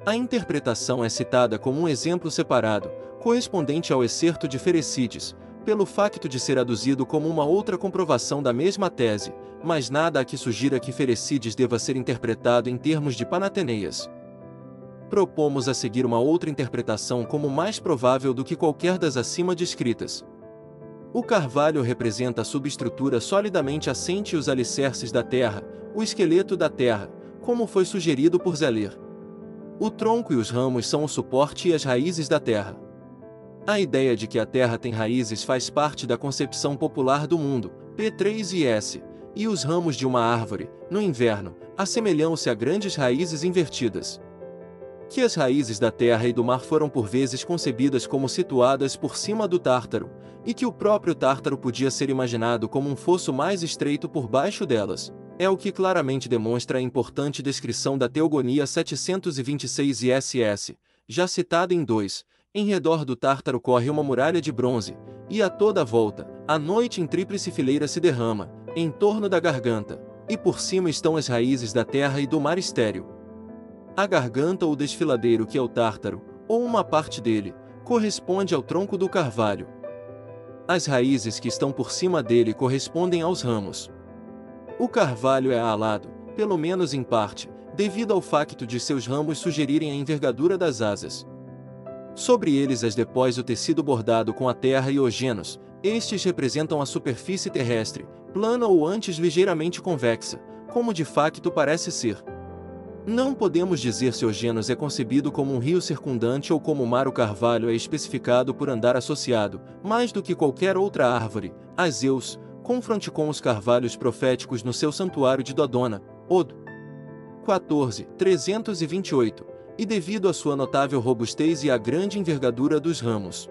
A interpretação é citada como um exemplo separado, correspondente ao excerto de Ferecides, pelo facto de ser aduzido como uma outra comprovação da mesma tese, mas nada há que sugira que Ferecides deva ser interpretado em termos de Panateneias. Propomos a seguir uma outra interpretação como mais provável do que qualquer das acima descritas. O carvalho representa a subestrutura solidamente assente e os alicerces da terra, o esqueleto da terra, como foi sugerido por Zeller. O tronco e os ramos são o suporte e as raízes da terra. A ideia de que a terra tem raízes faz parte da concepção popular do mundo, P3 e S, e os ramos de uma árvore, no inverno, assemelham-se a grandes raízes invertidas. Que as raízes da terra e do mar foram por vezes concebidas como situadas por cima do Tártaro, e que o próprio Tártaro podia ser imaginado como um fosso mais estreito por baixo delas, é o que claramente demonstra a importante descrição da Teogonia 726 ISS, já citada em 2. Em redor do Tártaro corre uma muralha de bronze, e a toda a volta, a noite em tríplice fileira se derrama, em torno da garganta, e por cima estão as raízes da terra e do mar estéril. A garganta ou desfiladeiro, que é o Tártaro, ou uma parte dele, corresponde ao tronco do carvalho. As raízes que estão por cima dele correspondem aos ramos. O carvalho é alado, pelo menos em parte, devido ao facto de seus ramos sugerirem a envergadura das asas. Sobre eles as depós o tecido bordado com a terra e ogenos, estes representam a superfície terrestre, plana ou antes ligeiramente convexa, como de facto parece ser. Não podemos dizer se Ogenos é concebido como um rio circundante ou como o mar. O carvalho é especificado por andar associado, mais do que qualquer outra árvore, a Zeus, confronte com os carvalhos proféticos no seu santuário de Dodona, Od. 14, 328, e devido à sua notável robustez e à grande envergadura dos ramos.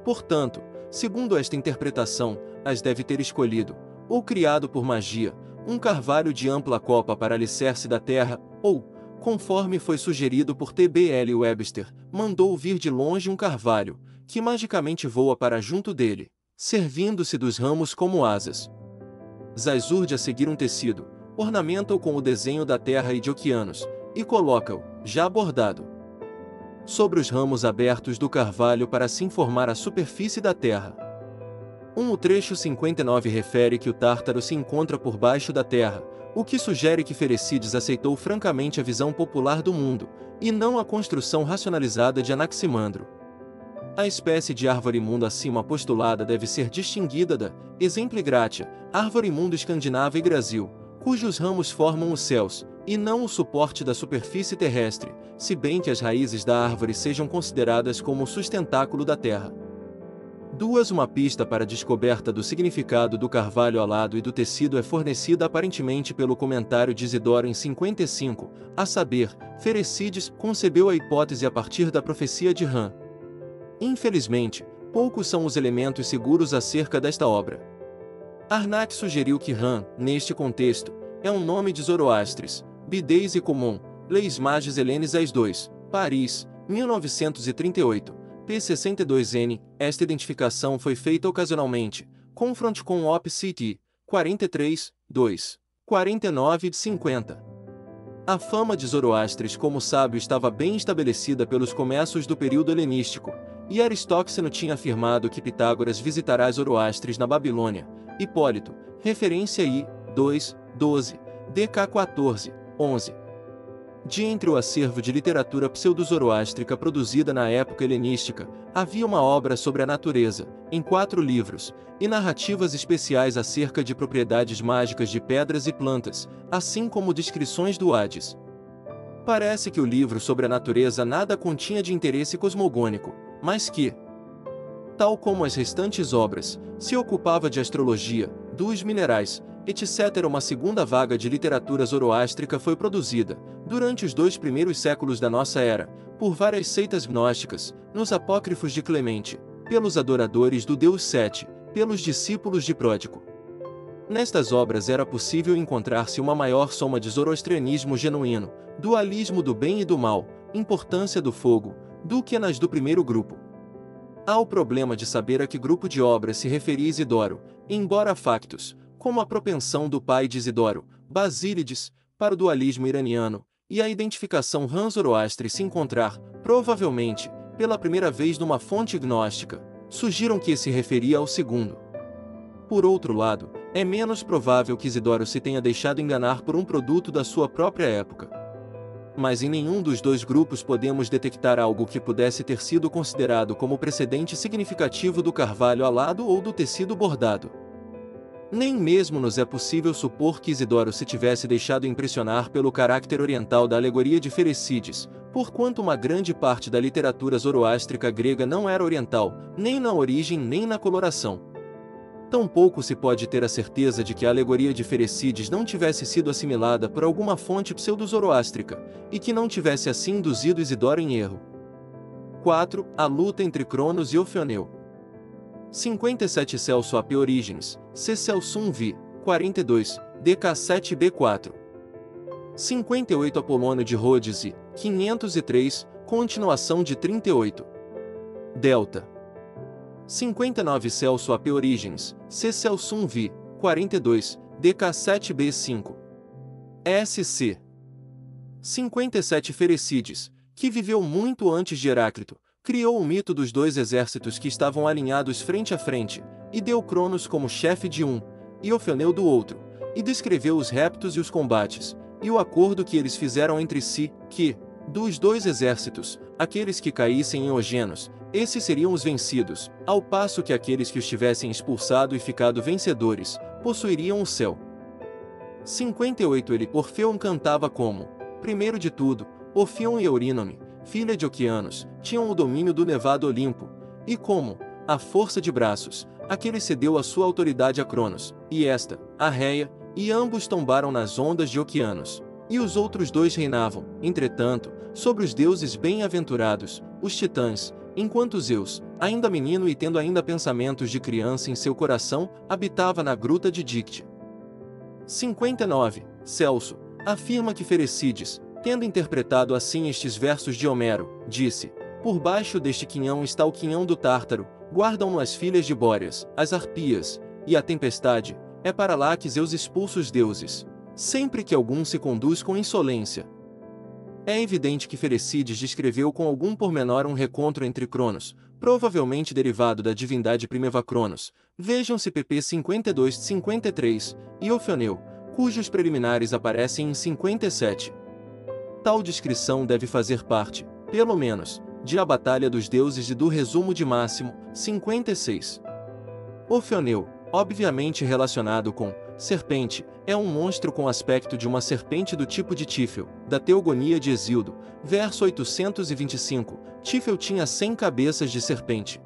Portanto, segundo esta interpretação, as deve ter escolhido, ou criado por magia, um carvalho de ampla copa para alicerce da terra, ou, conforme foi sugerido por T.B.L. Webster, mandou vir de longe um carvalho, que magicamente voa para junto dele, servindo-se dos ramos como asas. Zaizurde a seguir um tecido, ornamenta-o com o desenho da terra e de oceanos, e coloca-o, já bordado, sobre os ramos abertos do carvalho para assim formar a superfície da terra. O trecho 59 refere que o Tártaro se encontra por baixo da terra, o que sugere que Ferecides aceitou francamente a visão popular do mundo, e não a construção racionalizada de Anaximandro. A espécie de árvore mundo acima postulada deve ser distinguida da Exempli Gratia, árvore mundo escandinava e Brasil, cujos ramos formam os céus, e não o suporte da superfície terrestre, se bem que as raízes da árvore sejam consideradas como o sustentáculo da terra. Uma pista para a descoberta do significado do carvalho alado e do tecido é fornecida aparentemente pelo comentário de Isidoro em 55, a saber, Ferecides concebeu a hipótese a partir da profecia de Ram. Infelizmente, poucos são os elementos seguros acerca desta obra. Arnak sugeriu que Ram, neste contexto, é um nome de Zoroastres, Bidês e comum, Leis Mages Helenes às 2, Paris, 1938. P62N, esta identificação foi feita ocasionalmente, confronte com o Op-City, 43, 2, 49 e 50. A fama de Zoroastres como sábio estava bem estabelecida pelos começos do período helenístico, e Aristóxeno tinha afirmado que Pitágoras visitará Zoroastres na Babilônia, Hipólito, referência I, 2, 12, DK 14, 11. De entre o acervo de literatura pseudo-zoroástrica produzida na época helenística, havia uma obra sobre a natureza, em 4 livros, e narrativas especiais acerca de propriedades mágicas de pedras e plantas, assim como descrições do Hades. Parece que o livro sobre a natureza nada continha de interesse cosmogônico, mas que, tal como as restantes obras, se ocupava de astrologia, dos minerais, etc. Uma segunda vaga de literatura zoroástrica foi produzida, durante os 2 primeiros séculos da nossa era, por várias seitas gnósticas, nos apócrifos de Clemente, pelos adoradores do deus Sete, pelos discípulos de Pródico. Nestas obras era possível encontrar-se uma maior soma de zoroastrianismo genuíno, dualismo do bem e do mal, importância do fogo, do que nas do primeiro grupo. Há o problema de saber a que grupo de obras se referia Isidoro, embora factos, como a propensão do pai de Isidoro, Basílides, para o dualismo iraniano, e a identificação Ram-Zoroastre se encontrar, provavelmente, pela primeira vez numa fonte gnóstica, sugiram que se referia ao segundo. Por outro lado, é menos provável que Isidoro se tenha deixado enganar por um produto da sua própria época. mas em nenhum dos dois grupos podemos detectar algo que pudesse ter sido considerado como precedente significativo do carvalho alado ou do tecido bordado. Nem mesmo nos é possível supor que Isidoro se tivesse deixado impressionar pelo caráter oriental da alegoria de Ferecides, porquanto uma grande parte da literatura zoroástrica grega não era oriental, nem na origem nem na coloração. Tampouco se pode ter a certeza de que a alegoria de Ferecides não tivesse sido assimilada por alguma fonte pseudo-zoroástrica, e que não tivesse assim induzido Isidoro em erro. 4. A luta entre Cronos e Ofioneu. 57 Celso AP Origens, C. Celsum V, 42, DK 7B4. 58 Apolônio de Rhodes e 503, continuação de 38. Delta. 59 Celso AP Origens, C. Celsum V, 42, DK 7B5. SC. 57 Ferecides, que viveu muito antes de Heráclito, criou o mito dos dois exércitos que estavam alinhados frente a frente, e deu Cronos como chefe de um, e Ofioneu do outro, e descreveu os reptos e os combates, e o acordo que eles fizeram entre si, que, dos dois exércitos, aqueles que caíssem em Ogenos, esses seriam os vencidos, ao passo que aqueles que os tivessem expulsado e ficado vencedores, possuiriam o céu. 58 Ele Orfeu cantava como, primeiro de tudo, Ofion e Eurínome, filha de Oquianos, tinham o domínio do nevado Olimpo, e como, à força de braços, aquele cedeu a sua autoridade a Cronos, e esta, a Réia, e ambos tombaram nas ondas de Oquianos. E os outros dois reinavam, entretanto, sobre os deuses bem-aventurados, os titãs, enquanto Zeus, ainda menino e tendo ainda pensamentos de criança em seu coração, habitava na gruta de Dicte. 59. Celso afirma que Ferecides, tendo interpretado assim estes versos de Homero, disse: por baixo deste quinhão está o quinhão do Tártaro, guardam-no as filhas de Bóreas, as arpias, e a tempestade, é para lá que Zeus expulsa os deuses, sempre que algum se conduz com insolência. É evidente que Ferecides descreveu com algum pormenor um recontro entre Cronos, provavelmente derivado da divindade primeva Cronos, vejam-se pp 52-53, e Ofioneu, cujos preliminares aparecem em 57. Tal descrição deve fazer parte, pelo menos, de A Batalha dos Deuses e do Resumo de Máximo, 56. Ofioneu, obviamente relacionado com serpente, é um monstro com aspecto de uma serpente do tipo de Tífel, da Teogonia de Hesíodo, verso 825, Tífel tinha 100 cabeças de serpente.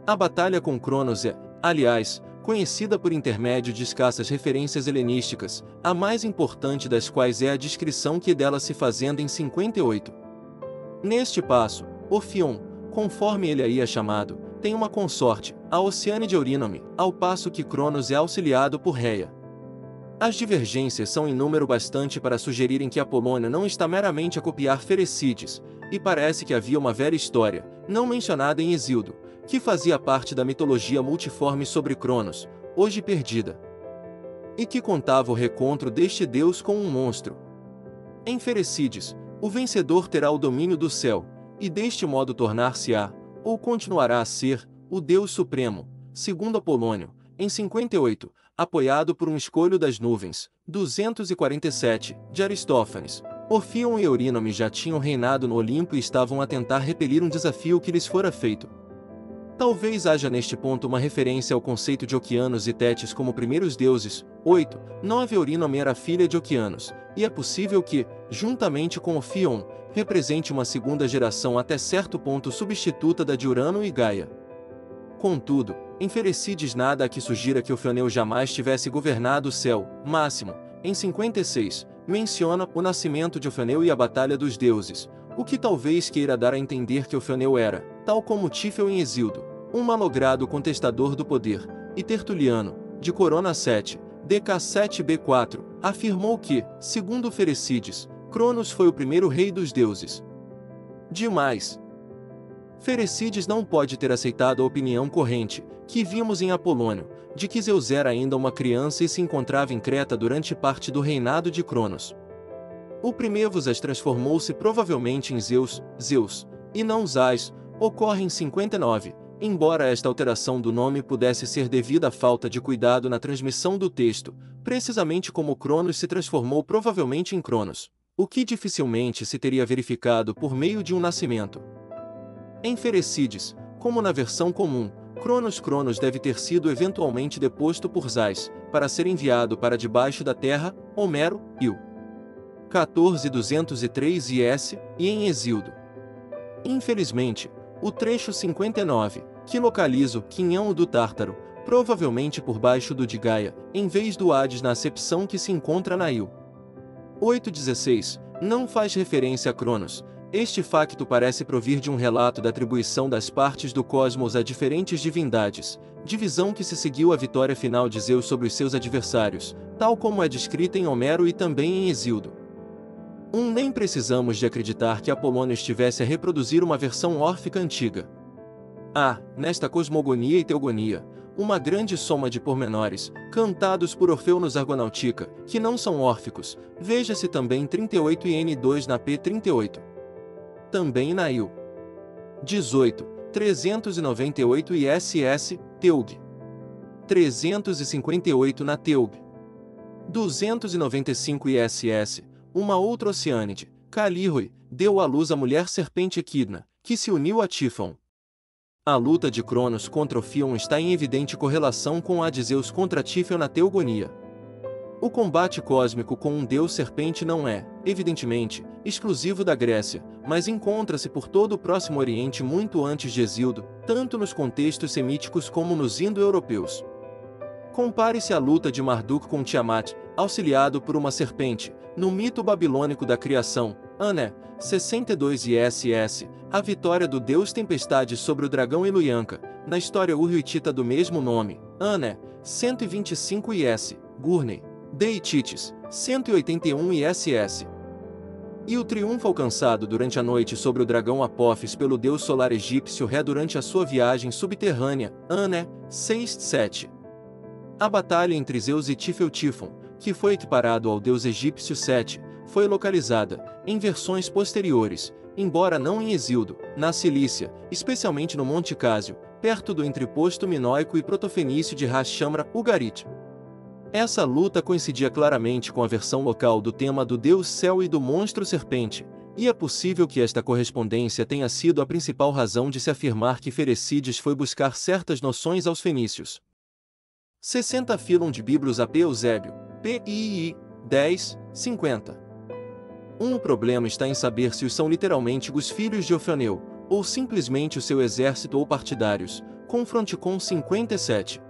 A batalha com Cronos é, aliás, conhecida por intermédio de escassas referências helenísticas, a mais importante das quais é a descrição que dela se fazendo em 58. Neste passo, Ofion, conforme ele aí é chamado, tem uma consorte, a Oceane de Eurínome, ao passo que Cronos é auxiliado por Réia. As divergências são em número bastante para sugerirem que Apolônio não está meramente a copiar Ferecides, e parece que havia uma velha história, não mencionada em Hesíodo, que fazia parte da mitologia multiforme sobre Cronos, hoje perdida, e que contava o recontro deste deus com um monstro. Em Ferecides, o vencedor terá o domínio do céu, e deste modo tornar-se-á, ou continuará a ser, o Deus Supremo, segundo Apolônio, em 58, apoiado por um escolho das nuvens, 247, de Aristófanes. Ofion e Eurínome já tinham reinado no Olimpo e estavam a tentar repelir um desafio que lhes fora feito. Talvez haja neste ponto uma referência ao conceito de Oquianos e Tétis como primeiros deuses. 8. 9 Eurínome era filha de Oquianos, e é possível que, juntamente com Ofion, represente uma segunda geração até certo ponto substituta da de Urano e Gaia. Contudo, em Ferecides nada há que sugira que Ofioneu jamais tivesse governado o céu. Máximo, em 56, menciona o nascimento de Ofioneu e a batalha dos deuses, o que talvez queira dar a entender que Ofioneu era, tal como Tífel em Hesíodo, um malogrado contestador do poder, e Tertuliano, de Corona 7, DK 7B4, afirmou que, segundo Ferecides, Cronos foi o primeiro rei dos deuses. Demais. Ferecides não pode ter aceitado a opinião corrente, que vimos em Apolônio, de que Zeus era ainda uma criança e se encontrava em Creta durante parte do reinado de Cronos. O Primevus transformou-se provavelmente em Zeus, e não Zais, ocorre em 59, embora esta alteração do nome pudesse ser devida à falta de cuidado na transmissão do texto, precisamente como Cronos se transformou provavelmente em Cronos. o que dificilmente se teria verificado por meio de um nascimento. Em Ferecides, como na versão comum, Cronos deve ter sido eventualmente deposto por Zais, para ser enviado para debaixo da terra, Homero, Il. 14.203 IS, e em Hesíodo. Infelizmente, o trecho 59, que localiza o quinhão do Tártaro, provavelmente por baixo do de Gaia, em vez do Hades na acepção que se encontra na Il. 8.16, não faz referência a Cronos. Este facto parece provir de um relato da atribuição das partes do cosmos a diferentes divindades, divisão que se seguiu à vitória final de Zeus sobre os seus adversários, tal como é descrita em Homero e também em Hesíodo. Nem precisamos de acreditar que Apolônio estivesse a reproduzir uma versão órfica antiga. Há, nesta cosmogonia e teogonia, uma grande soma de pormenores, cantados por Orfeu nos Argonautica, que não são órficos, veja-se também 38 e N2 na P38. Também na Il. 18, 398 e SS, Teug. 358 na Teug. 295 ISS, uma outra Oceânide, Calíroe, deu à luz a mulher serpente Equidna, que se uniu a Tífon. A luta de Cronos contra Ofion está em evidente correlação com a de Zeus contra Tífon na Teogonia. O combate cósmico com um deus serpente não é, evidentemente, exclusivo da Grécia, mas encontra-se por todo o Próximo Oriente muito antes de Hesíodo, tanto nos contextos semíticos como nos indo-europeus. Compare-se a luta de Marduk com Tiamat, auxiliado por uma serpente, no mito babilônico da criação, Ané, 62 ISS, a vitória do deus Tempestade sobre o dragão Iluyanka, na história urrioitita do mesmo nome, Ané, 125 IS, Gurney, Deitites, 181 ISS. E o triunfo alcançado durante a noite sobre o dragão Apófis pelo deus solar egípcio Ré durante a sua viagem subterrânea, Ané, 6-7. A batalha entre Zeus e Tífon, que foi equiparado ao deus egípcio Sete, foi localizada, em versões posteriores, embora não em Hesíodo, na Cilícia, especialmente no Monte Cásio, perto do entreposto minoico e protofenício de Ras-Shamra, Ugarit. Essa luta coincidia claramente com a versão local do tema do deus céu e do monstro serpente, e é possível que esta correspondência tenha sido a principal razão de se afirmar que Ferecides foi buscar certas noções aos fenícios. 60 Philon de Biblos a P. Eusébio, PII, 10, 50. O problema está em saber se os são literalmente os filhos de Ofioneu, ou simplesmente o seu exército ou partidários, confronte com 57.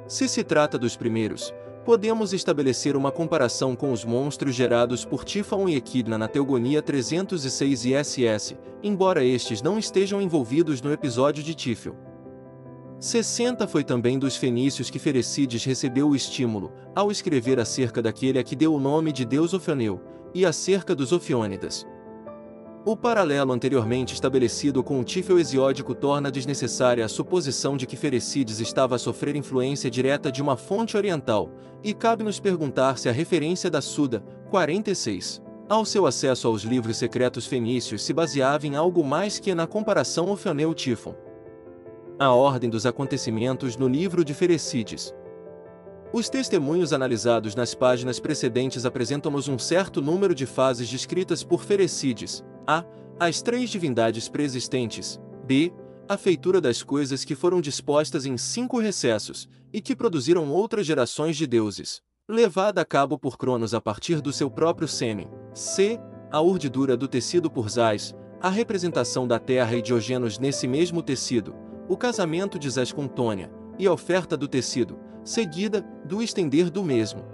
Se se trata dos primeiros, podemos estabelecer uma comparação com os monstros gerados por Tífon e Equidna na Teogonia 306 ISS, embora estes não estejam envolvidos no episódio de Tífon. 60 Foi também dos fenícios que Ferecides recebeu o estímulo, ao escrever acerca daquele a que deu o nome de deus Ofioneu, e acerca dos Ofiônidas. O paralelo anteriormente estabelecido com o Tífon hesiódico torna desnecessária a suposição de que Ferecides estava a sofrer influência direta de uma fonte oriental, e cabe-nos perguntar se a referência da Suda, 46, ao seu acesso aos livros secretos fenícios se baseava em algo mais que na comparação Ofioneu-Tífon. A ordem dos acontecimentos no livro de Ferecides. Os testemunhos analisados nas páginas precedentes apresentam-nos um certo número de fases descritas por Ferecides. A. As três divindades preexistentes. B. A feitura das coisas que foram dispostas em 5 recessos, e que produziram outras gerações de deuses, levada a cabo por Cronos a partir do seu próprio sêmen. C. A urdidura do tecido por Zais, a representação da terra e Diógenos nesse mesmo tecido, o casamento de Zés com Tônia, e a oferta do tecido, seguida do estender do mesmo.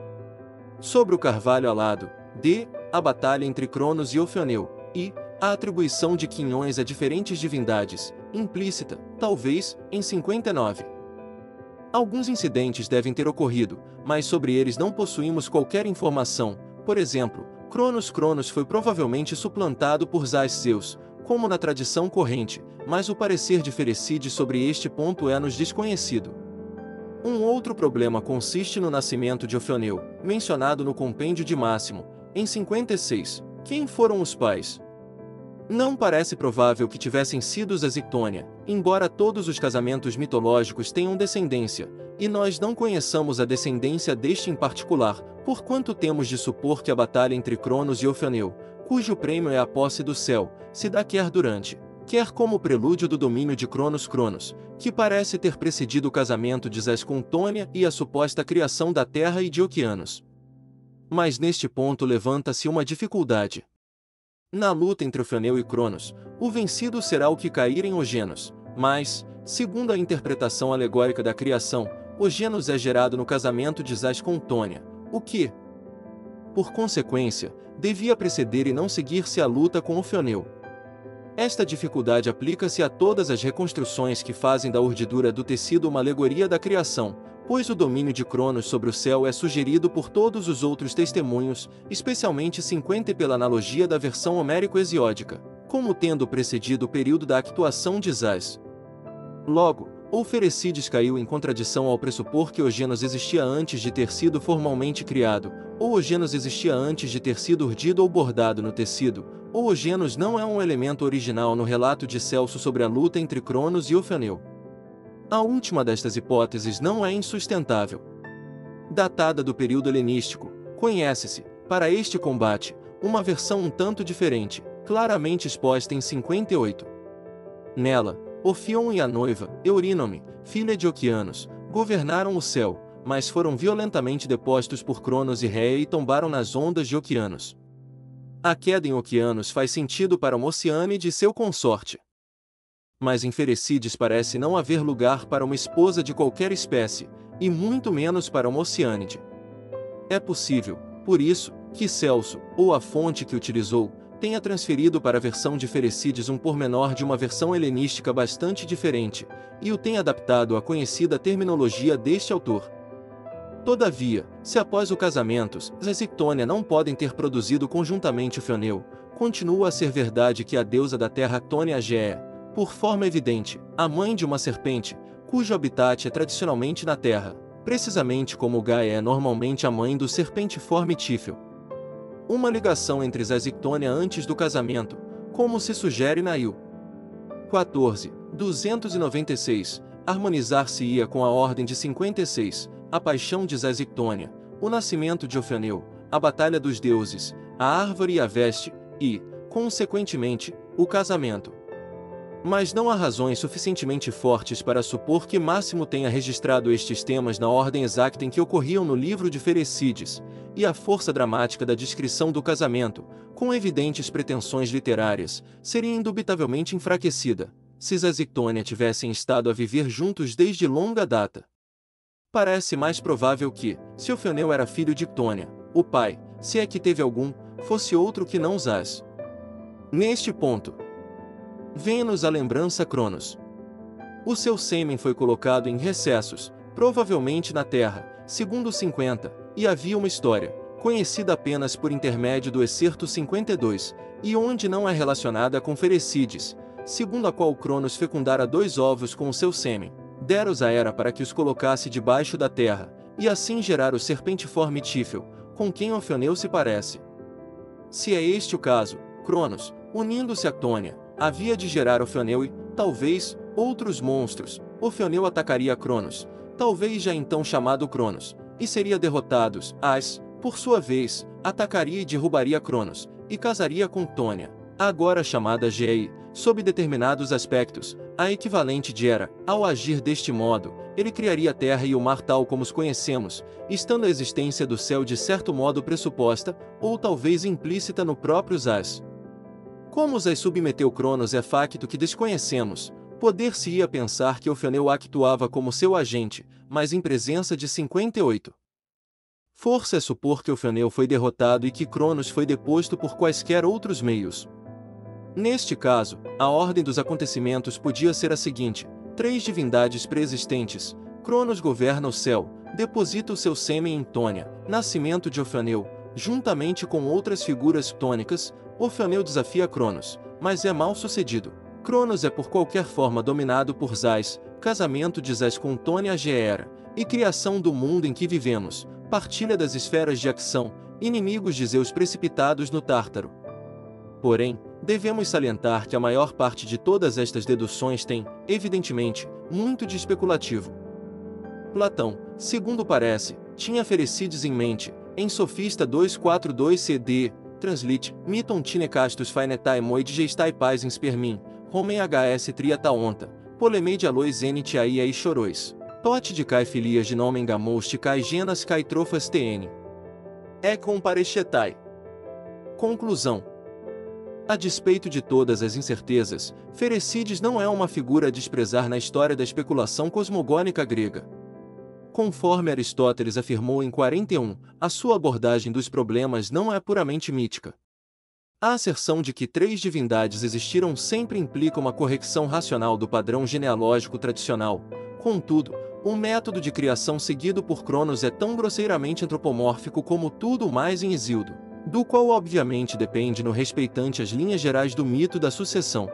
Sobre o carvalho alado. D. A batalha entre Cronos e Ofioneu, e a atribuição de quinhões a diferentes divindades, implícita, talvez, em 59. Alguns incidentes devem ter ocorrido, mas sobre eles não possuímos qualquer informação. Por exemplo, Cronos foi provavelmente suplantado por Zeus, como na tradição corrente, mas o parecer de Ferecides sobre este ponto é-nos desconhecido. Um outro problema consiste no nascimento de Ofioneu, mencionado no compêndio de Máximo, em 56. Quem foram os pais? Não parece provável que tivessem sido os Asictônia, embora todos os casamentos mitológicos tenham descendência, e nós não conheçamos a descendência deste em particular, porquanto temos de supor que a batalha entre Cronos e Ofeneu, cujo prêmio é a posse do céu, se dá quer durante, quer como prelúdio do domínio de Cronos, que parece ter precedido o casamento de Zés com Tônia e a suposta criação da terra e de Oceanos. Mas neste ponto levanta-se uma dificuldade. Na luta entre Ofeneu e Cronos, o vencido será o que cair em Ogenos, mas, segundo a interpretação alegórica da criação, Ogenos é gerado no casamento de Zás com Tônia, o que, por consequência, devia preceder e não seguir-se a luta com Ofeneu. Esta dificuldade aplica-se a todas as reconstruções que fazem da urdidura do tecido uma alegoria da criação, pois o domínio de Cronos sobre o céu é sugerido por todos os outros testemunhos, especialmente 50 pela analogia da versão homérico-hesiódica, como tendo precedido o período da actuação de Zás. Logo, Oferecides caiu em contradição ao pressupor que Ogenos existia antes de ter sido formalmente criado, ou Ogenos existia antes de ter sido urdido ou bordado no tecido, ou Ogenos não é um elemento original no relato de Celso sobre a luta entre Cronos e Ofeneu. A última destas hipóteses não é insustentável. Datada do período helenístico, conhece-se, para este combate, uma versão um tanto diferente, claramente exposta em 58. Nela, Ofion e a noiva, Eurínome, filha de Oceanos, governaram o céu, mas foram violentamente depostos por Cronos e Réia e tombaram nas ondas de Oceanos. A queda em Oceanos faz sentido para Mociânides e seu consorte. Mas em Ferecides parece não haver lugar para uma esposa de qualquer espécie, e muito menos para uma Mociânide. É possível, por isso, que Celso, ou a fonte que utilizou, tenha transferido para a versão de Ferecides um pormenor de uma versão helenística bastante diferente, e o tenha adaptado à conhecida terminologia deste autor. Todavia, se após o casamento, Zés e Tônia não podem ter produzido conjuntamente Ofeneu, continua a ser verdade que a deusa da terra Tônia é, por forma evidente, a mãe de uma serpente, cujo habitat é tradicionalmente na terra, precisamente como Gaia é normalmente a mãe do serpentiforme Tífil. Uma ligação entre Zés e Tônia antes do casamento, como se sugere na IU 14.296, harmonizar-se-ia com a ordem de 56, a paixão de Zés e Tônia, o nascimento de Ofeneu, a batalha dos deuses, a árvore e a veste, e, consequentemente, o casamento. Mas não há razões suficientemente fortes para supor que Máximo tenha registrado estes temas na ordem exata em que ocorriam no livro de Ferecides, e a força dramática da descrição do casamento, com evidentes pretensões literárias, seria indubitavelmente enfraquecida, se Zés e Tônia tivessem estado a viver juntos desde longa data. Parece mais provável que, se Ofeneu era filho de Tônia, o pai, se é que teve algum, fosse outro que não Zás. Neste ponto, vem-nos a lembrança Cronos. O seu sêmen foi colocado em recessos, provavelmente na terra, segundo 50, e havia uma história, conhecida apenas por intermédio do excerto 52, e onde não é relacionada com Ferecides, segundo a qual Cronos fecundara 2 ovos com o seu sêmen, dera-os a Hera para que os colocasse debaixo da terra, e assim gerar o serpentiforme Tífil, com quem Ofeneu se parece. Se é este o caso, Cronos, unindo-se a Tônia, havia de gerar Ofeneu e, talvez, outros monstros. Ofeneu atacaria Cronos, talvez já então chamado Cronos, e seria derrotado. Por sua vez, atacaria e derrubaria Cronos, e casaria com Tônia, agora chamada Gei, sob determinados aspectos, a equivalente de Hera. Ao agir deste modo, ele criaria a terra e o mar tal como os conhecemos, estando a existência do céu de certo modo pressuposta, ou talvez implícita no próprio Zás. Como Zás submeteu Cronos é facto que desconhecemos, poder-se-ia pensar que Ofeneu actuava como seu agente, mas em presença de 58. Força é supor que Ofeneu foi derrotado e que Cronos foi deposto por quaisquer outros meios. Neste caso, a ordem dos acontecimentos podia ser a seguinte: 3 divindades preexistentes, Cronos governa o céu, deposita o seu sêmen em Tônia, nascimento de Ofeneu, juntamente com outras figuras tônicas. Ofeneu desafia Cronos, mas é mal sucedido. Cronos é por qualquer forma dominado por Zás, casamento de Zás com Tônia Hera, e criação do mundo em que vivemos, partilha das esferas de ação, inimigos de Zeus precipitados no Tártaro. Porém, Devemos salientar que a maior parte de todas estas deduções tem, evidentemente, muito de especulativo. Platão, segundo parece, tinha Ferecides em mente, em Sofista 242 CD, translite, miton tinecastus phaenetai moi digestai pais in spermin, homem hs triataonta, polemeide alois enitiai ei chorois, tote de kai filias de nomen gamosti kai genas kai trofas tn. É comparechetai. Conclusão. A despeito de todas as incertezas, Ferecides não é uma figura a desprezar na história da especulação cosmogônica grega. Conforme Aristóteles afirmou em 41, a sua abordagem dos problemas não é puramente mítica. A asserção de que três divindades existiram sempre implica uma correção racional do padrão genealógico tradicional. Contudo, o método de criação seguido por Cronos é tão grosseiramente antropomórfico como tudo o mais em Hesíodo, do qual obviamente depende no respeitante às linhas gerais do mito da sucessão.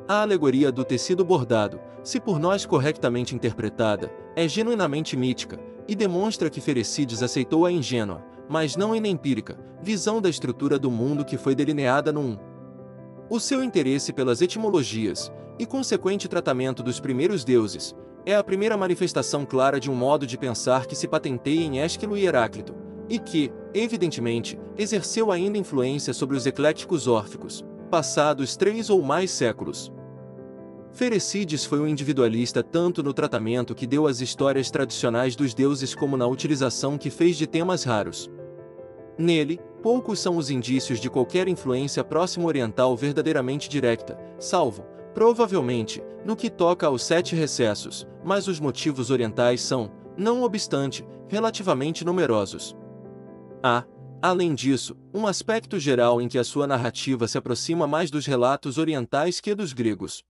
A alegoria do tecido bordado, se por nós corretamente interpretada, é genuinamente mítica, e demonstra que Ferecides aceitou a ingênua, mas não inempírica, visão da estrutura do mundo que foi delineada no 1. O seu interesse pelas etimologias, e consequente tratamento dos primeiros deuses, é a primeira manifestação clara de um modo de pensar que se patenteia em Ésquilo e Heráclito, e que, evidentemente, exerceu ainda influência sobre os ecléticos órficos, passados 3 ou mais séculos. Ferecides foi um individualista tanto no tratamento que deu às histórias tradicionais dos deuses como na utilização que fez de temas raros. Nele, poucos são os indícios de qualquer influência próximo-oriental verdadeiramente direta, salvo, provavelmente, no que toca aos 7 recessos, mas os motivos orientais são, não obstante, relativamente numerosos. Há, além disso, um aspecto geral em que a sua narrativa se aproxima mais dos relatos orientais que dos gregos.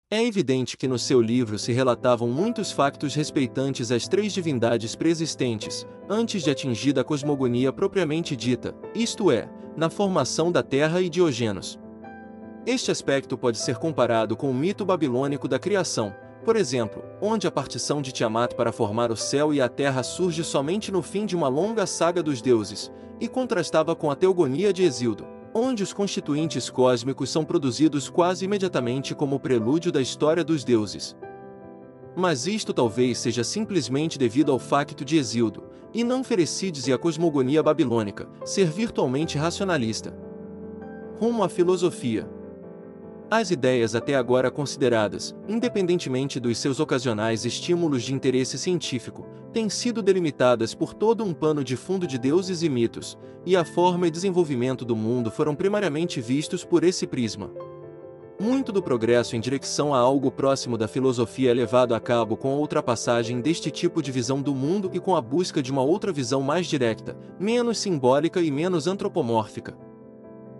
É evidente que no seu livro se relatavam muitos factos respeitantes às três divindades preexistentes, antes de atingida a cosmogonia propriamente dita, isto é, na formação da Terra e Diógenes. Este aspecto pode ser comparado com o mito babilônico da criação, por exemplo, onde a partição de Tiamat para formar o céu e a terra surge somente no fim de uma longa saga dos deuses, e contrastava com a teogonia de Hesíodo, onde os constituintes cósmicos são produzidos quase imediatamente como prelúdio da história dos deuses. Mas isto talvez seja simplesmente devido ao facto de Hesíodo, e não Ferecides e a cosmogonia babilônica, ser virtualmente racionalista. Rumo à filosofia. As ideias até agora consideradas, independentemente dos seus ocasionais estímulos de interesse científico, têm sido delimitadas por todo um pano de fundo de deuses e mitos, e a forma e desenvolvimento do mundo foram primariamente vistos por esse prisma. Muito do progresso em direção a algo próximo da filosofia é levado a cabo com a ultrapassagem deste tipo de visão do mundo e com a busca de uma outra visão mais direta, menos simbólica e menos antropomórfica.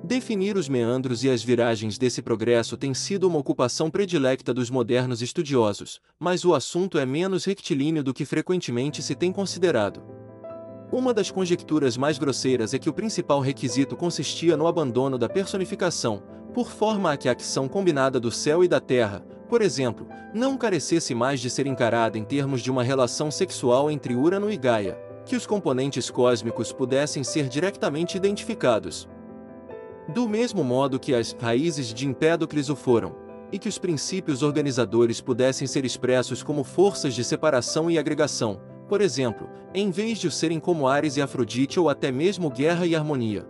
Definir os meandros e as viragens desse progresso tem sido uma ocupação predilecta dos modernos estudiosos, mas o assunto é menos rectilíneo do que frequentemente se tem considerado. Uma das conjecturas mais grosseiras é que o principal requisito consistia no abandono da personificação, por forma a que a ação combinada do céu e da terra, por exemplo, não carecesse mais de ser encarada em termos de uma relação sexual entre Urano e Gaia, que os componentes cósmicos pudessem ser diretamente identificados. Do mesmo modo que as raízes de Empédocles o foram, e que os princípios organizadores pudessem ser expressos como forças de separação e agregação, por exemplo, em vez de o serem como Ares e Afrodite ou até mesmo guerra e harmonia.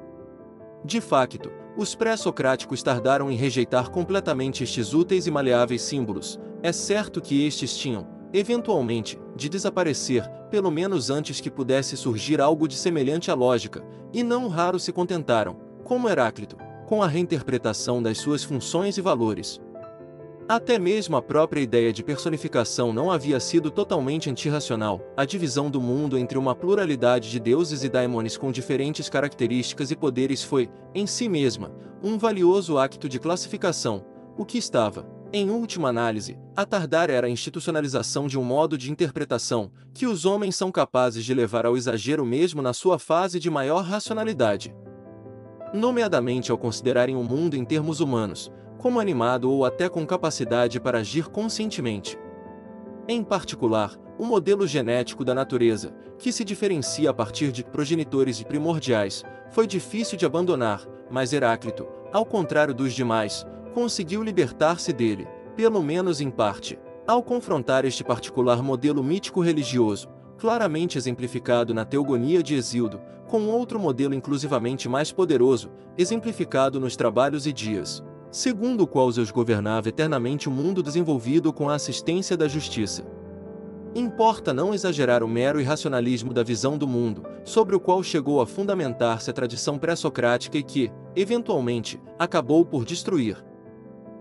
De facto, os pré-socráticos tardaram em rejeitar completamente estes úteis e maleáveis símbolos. É certo que estes tinham, eventualmente, de desaparecer, pelo menos antes que pudesse surgir algo de semelhante à lógica, e não raro se contentaram, como Heráclito, com a reinterpretação das suas funções e valores. Até mesmo a própria ideia de personificação não havia sido totalmente antirracional. A divisão do mundo entre uma pluralidade de deuses e daimones com diferentes características e poderes foi, em si mesma, um valioso acto de classificação, o que estava, em última análise, a tardar era a institucionalização de um modo de interpretação, que os homens são capazes de levar ao exagero mesmo na sua fase de maior racionalidade. Nomeadamente ao considerarem o mundo em termos humanos, como animado ou até com capacidade para agir conscientemente. Em particular, o modelo genético da natureza, que se diferencia a partir de progenitores primordiais, foi difícil de abandonar, mas Heráclito, ao contrário dos demais, conseguiu libertar-se dele, pelo menos em parte, ao confrontar este particular modelo mítico-religioso, claramente exemplificado na Teogonia de Hesíodo, com outro modelo inclusivamente mais poderoso, exemplificado nos Trabalhos e Dias, segundo o qual Zeus governava eternamente o mundo desenvolvido com a assistência da justiça. Importa não exagerar o mero irracionalismo da visão do mundo, sobre o qual chegou a fundamentar-se a tradição pré-socrática e que, eventualmente, acabou por destruir.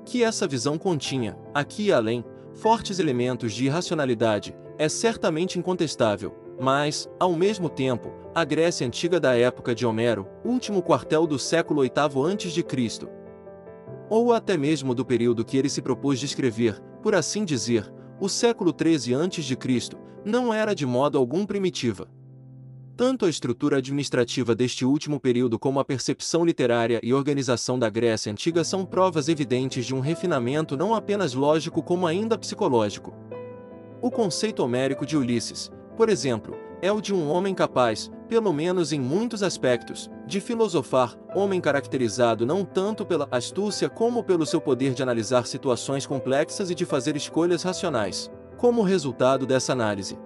Que essa visão continha, aqui e além, fortes elementos de irracionalidade, é certamente incontestável, mas, ao mesmo tempo, a Grécia antiga da época de Homero, último quartel do século VIII a.C., ou até mesmo do período que ele se propôs descrever, por assim dizer, o século XIII a.C., não era de modo algum primitiva. Tanto a estrutura administrativa deste último período como a percepção literária e organização da Grécia Antiga são provas evidentes de um refinamento não apenas lógico como ainda psicológico. O conceito homérico de Ulisses, por exemplo, é o de um homem capaz, pelo menos em muitos aspectos, de filosofar, homem caracterizado não tanto pela astúcia como pelo seu poder de analisar situações complexas e de fazer escolhas racionais. Como resultado dessa análise,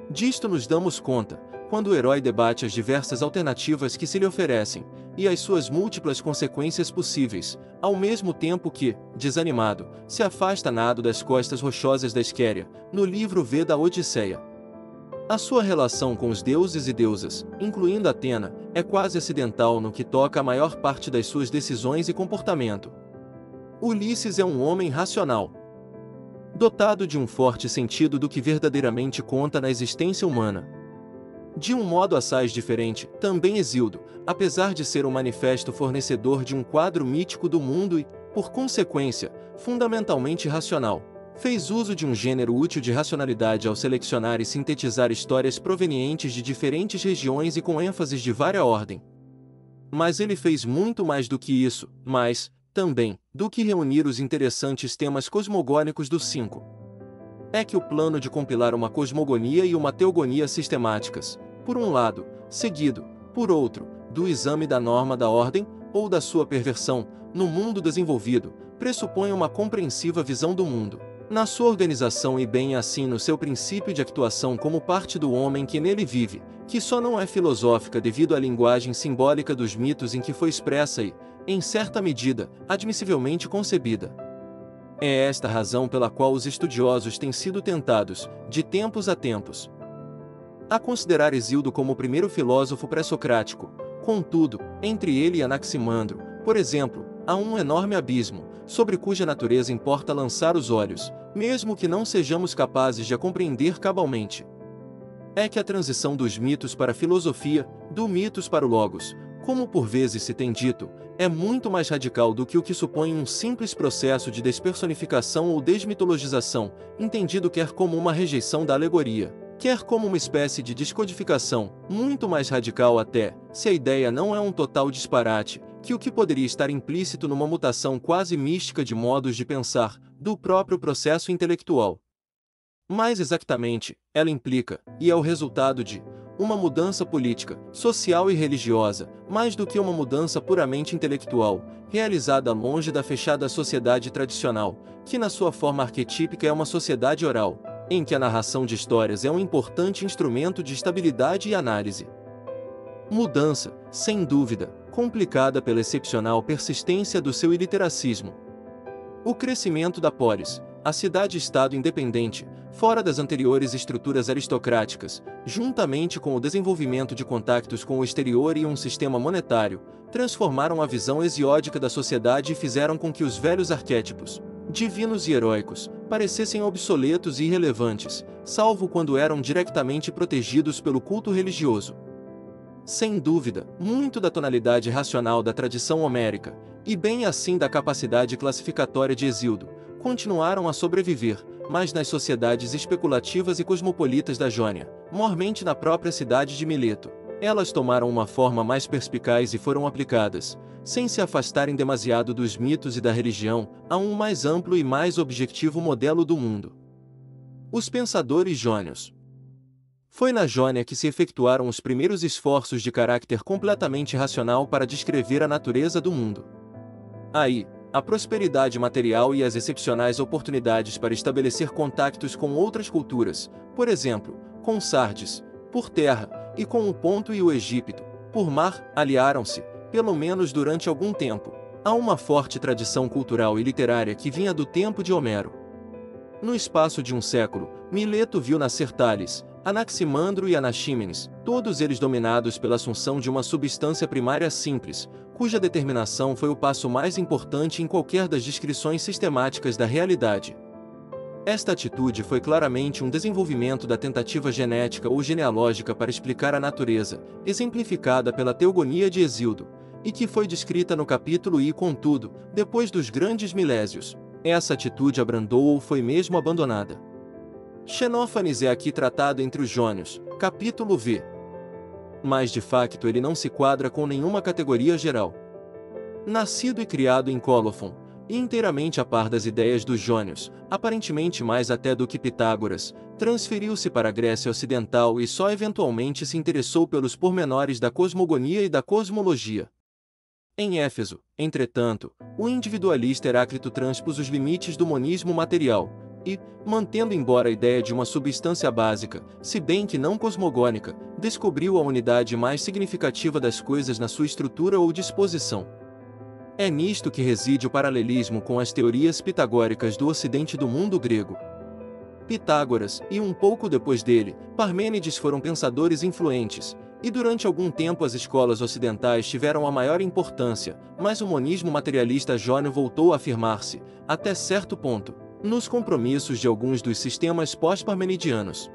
disto nos damos conta, quando o herói debate as diversas alternativas que se lhe oferecem, e as suas múltiplas consequências possíveis, ao mesmo tempo que, desanimado, se afasta nado das costas rochosas da Esquéria, no livro V da Odisseia. A sua relação com os deuses e deusas, incluindo Atena, é quase acidental no que toca a maior parte das suas decisões e comportamento. Ulisses é um homem racional, dotado de um forte sentido do que verdadeiramente conta na existência humana. De um modo assaz diferente, também Hesíodo, apesar de ser um manifesto fornecedor de um quadro mítico do mundo e, por consequência, fundamentalmente racional, fez uso de um gênero útil de racionalidade ao selecionar e sintetizar histórias provenientes de diferentes regiões e com ênfases de vária ordem. Mas ele fez muito mais do que isso, também, do que reunir os interessantes temas cosmogônicos dos 5. É que o plano de compilar uma cosmogonia e uma teogonia sistemáticas, por um lado, seguido, por outro, do exame da norma da ordem, ou da sua perversão, no mundo desenvolvido, pressupõe uma compreensiva visão do mundo, na sua organização e bem assim no seu princípio de actuação como parte do homem que nele vive, que só não é filosófica devido à linguagem simbólica dos mitos em que foi expressa e, em certa medida, admissivelmente concebida. É esta a razão pela qual os estudiosos têm sido tentados, de tempos a tempos, a considerar Hesíodo como o primeiro filósofo pré-socrático. Contudo, entre ele e Anaximandro, por exemplo, há um enorme abismo, sobre cuja natureza importa lançar os olhos, mesmo que não sejamos capazes de a compreender cabalmente. É que a transição dos mitos para a filosofia, do mitos para o logos, como por vezes se tem dito, é muito mais radical do que o que supõe um simples processo de despersonificação ou desmitologização, entendido quer como uma rejeição da alegoria, quer como uma espécie de descodificação, muito mais radical até, se a ideia não é um total disparate, que o que poderia estar implícito numa mutação quase mística de modos de pensar, do próprio processo intelectual. Mais exatamente, ela implica, e é o resultado de, uma mudança política, social e religiosa, mais do que uma mudança puramente intelectual, realizada longe da fechada sociedade tradicional, que na sua forma arquetípica é uma sociedade oral, em que a narração de histórias é um importante instrumento de estabilidade e análise. Mudança, sem dúvida, complicada pela excepcional persistência do seu iliteracismo. O crescimento da polis, a cidade-estado independente, fora das anteriores estruturas aristocráticas, juntamente com o desenvolvimento de contactos com o exterior e um sistema monetário, transformaram a visão hesiódica da sociedade e fizeram com que os velhos arquétipos, divinos e heróicos, parecessem obsoletos e irrelevantes, salvo quando eram diretamente protegidos pelo culto religioso. Sem dúvida, muito da tonalidade racional da tradição homérica, e bem assim da capacidade classificatória de Hesíodo, continuaram a sobreviver, mas nas sociedades especulativas e cosmopolitas da Jônia, mormente na própria cidade de Mileto, elas tomaram uma forma mais perspicaz e foram aplicadas, sem se afastarem demasiado dos mitos e da religião, a um mais amplo e mais objetivo modelo do mundo. Os pensadores jônios. Foi na Jônia que se efetuaram os primeiros esforços de caráter completamente racional para descrever a natureza do mundo. Aí, a prosperidade material e as excepcionais oportunidades para estabelecer contactos com outras culturas, por exemplo, com Sardes, por terra, e com o Ponto e o Egito, por mar, aliaram-se, pelo menos durante algum tempo, a uma forte tradição cultural e literária que vinha do tempo de Homero. No espaço de um século, Mileto viu nascer Tales, Anaximandro e Anaxímenes, todos eles dominados pela assunção de uma substância primária simples, cuja determinação foi o passo mais importante em qualquer das descrições sistemáticas da realidade. Esta atitude foi claramente um desenvolvimento da tentativa genética ou genealógica para explicar a natureza, exemplificada pela teogonia de Hesíodo, e que foi descrita no capítulo I. Contudo, depois dos grandes milésios, essa atitude abrandou ou foi mesmo abandonada. Xenófanes é aqui tratado entre os jônios, capítulo V. Mas de facto ele não se quadra com nenhuma categoria geral. Nascido e criado em Cólofon, e inteiramente a par das ideias dos jônios, aparentemente mais até do que Pitágoras, transferiu-se para a Grécia Ocidental e só eventualmente se interessou pelos pormenores da cosmogonia e da cosmologia. Em Éfeso, entretanto, o individualista Heráclito transpôs os limites do monismo material, e, mantendo embora a ideia de uma substância básica, se bem que não cosmogônica, descobriu a unidade mais significativa das coisas na sua estrutura ou disposição. É nisto que reside o paralelismo com as teorias pitagóricas do ocidente do mundo grego. Pitágoras, e um pouco depois dele, Parmênides foram pensadores influentes, e durante algum tempo as escolas ocidentais tiveram a maior importância, mas o monismo materialista jônio voltou a afirmar-se, até certo ponto, nos compromissos de alguns dos sistemas pós-parmenidianos.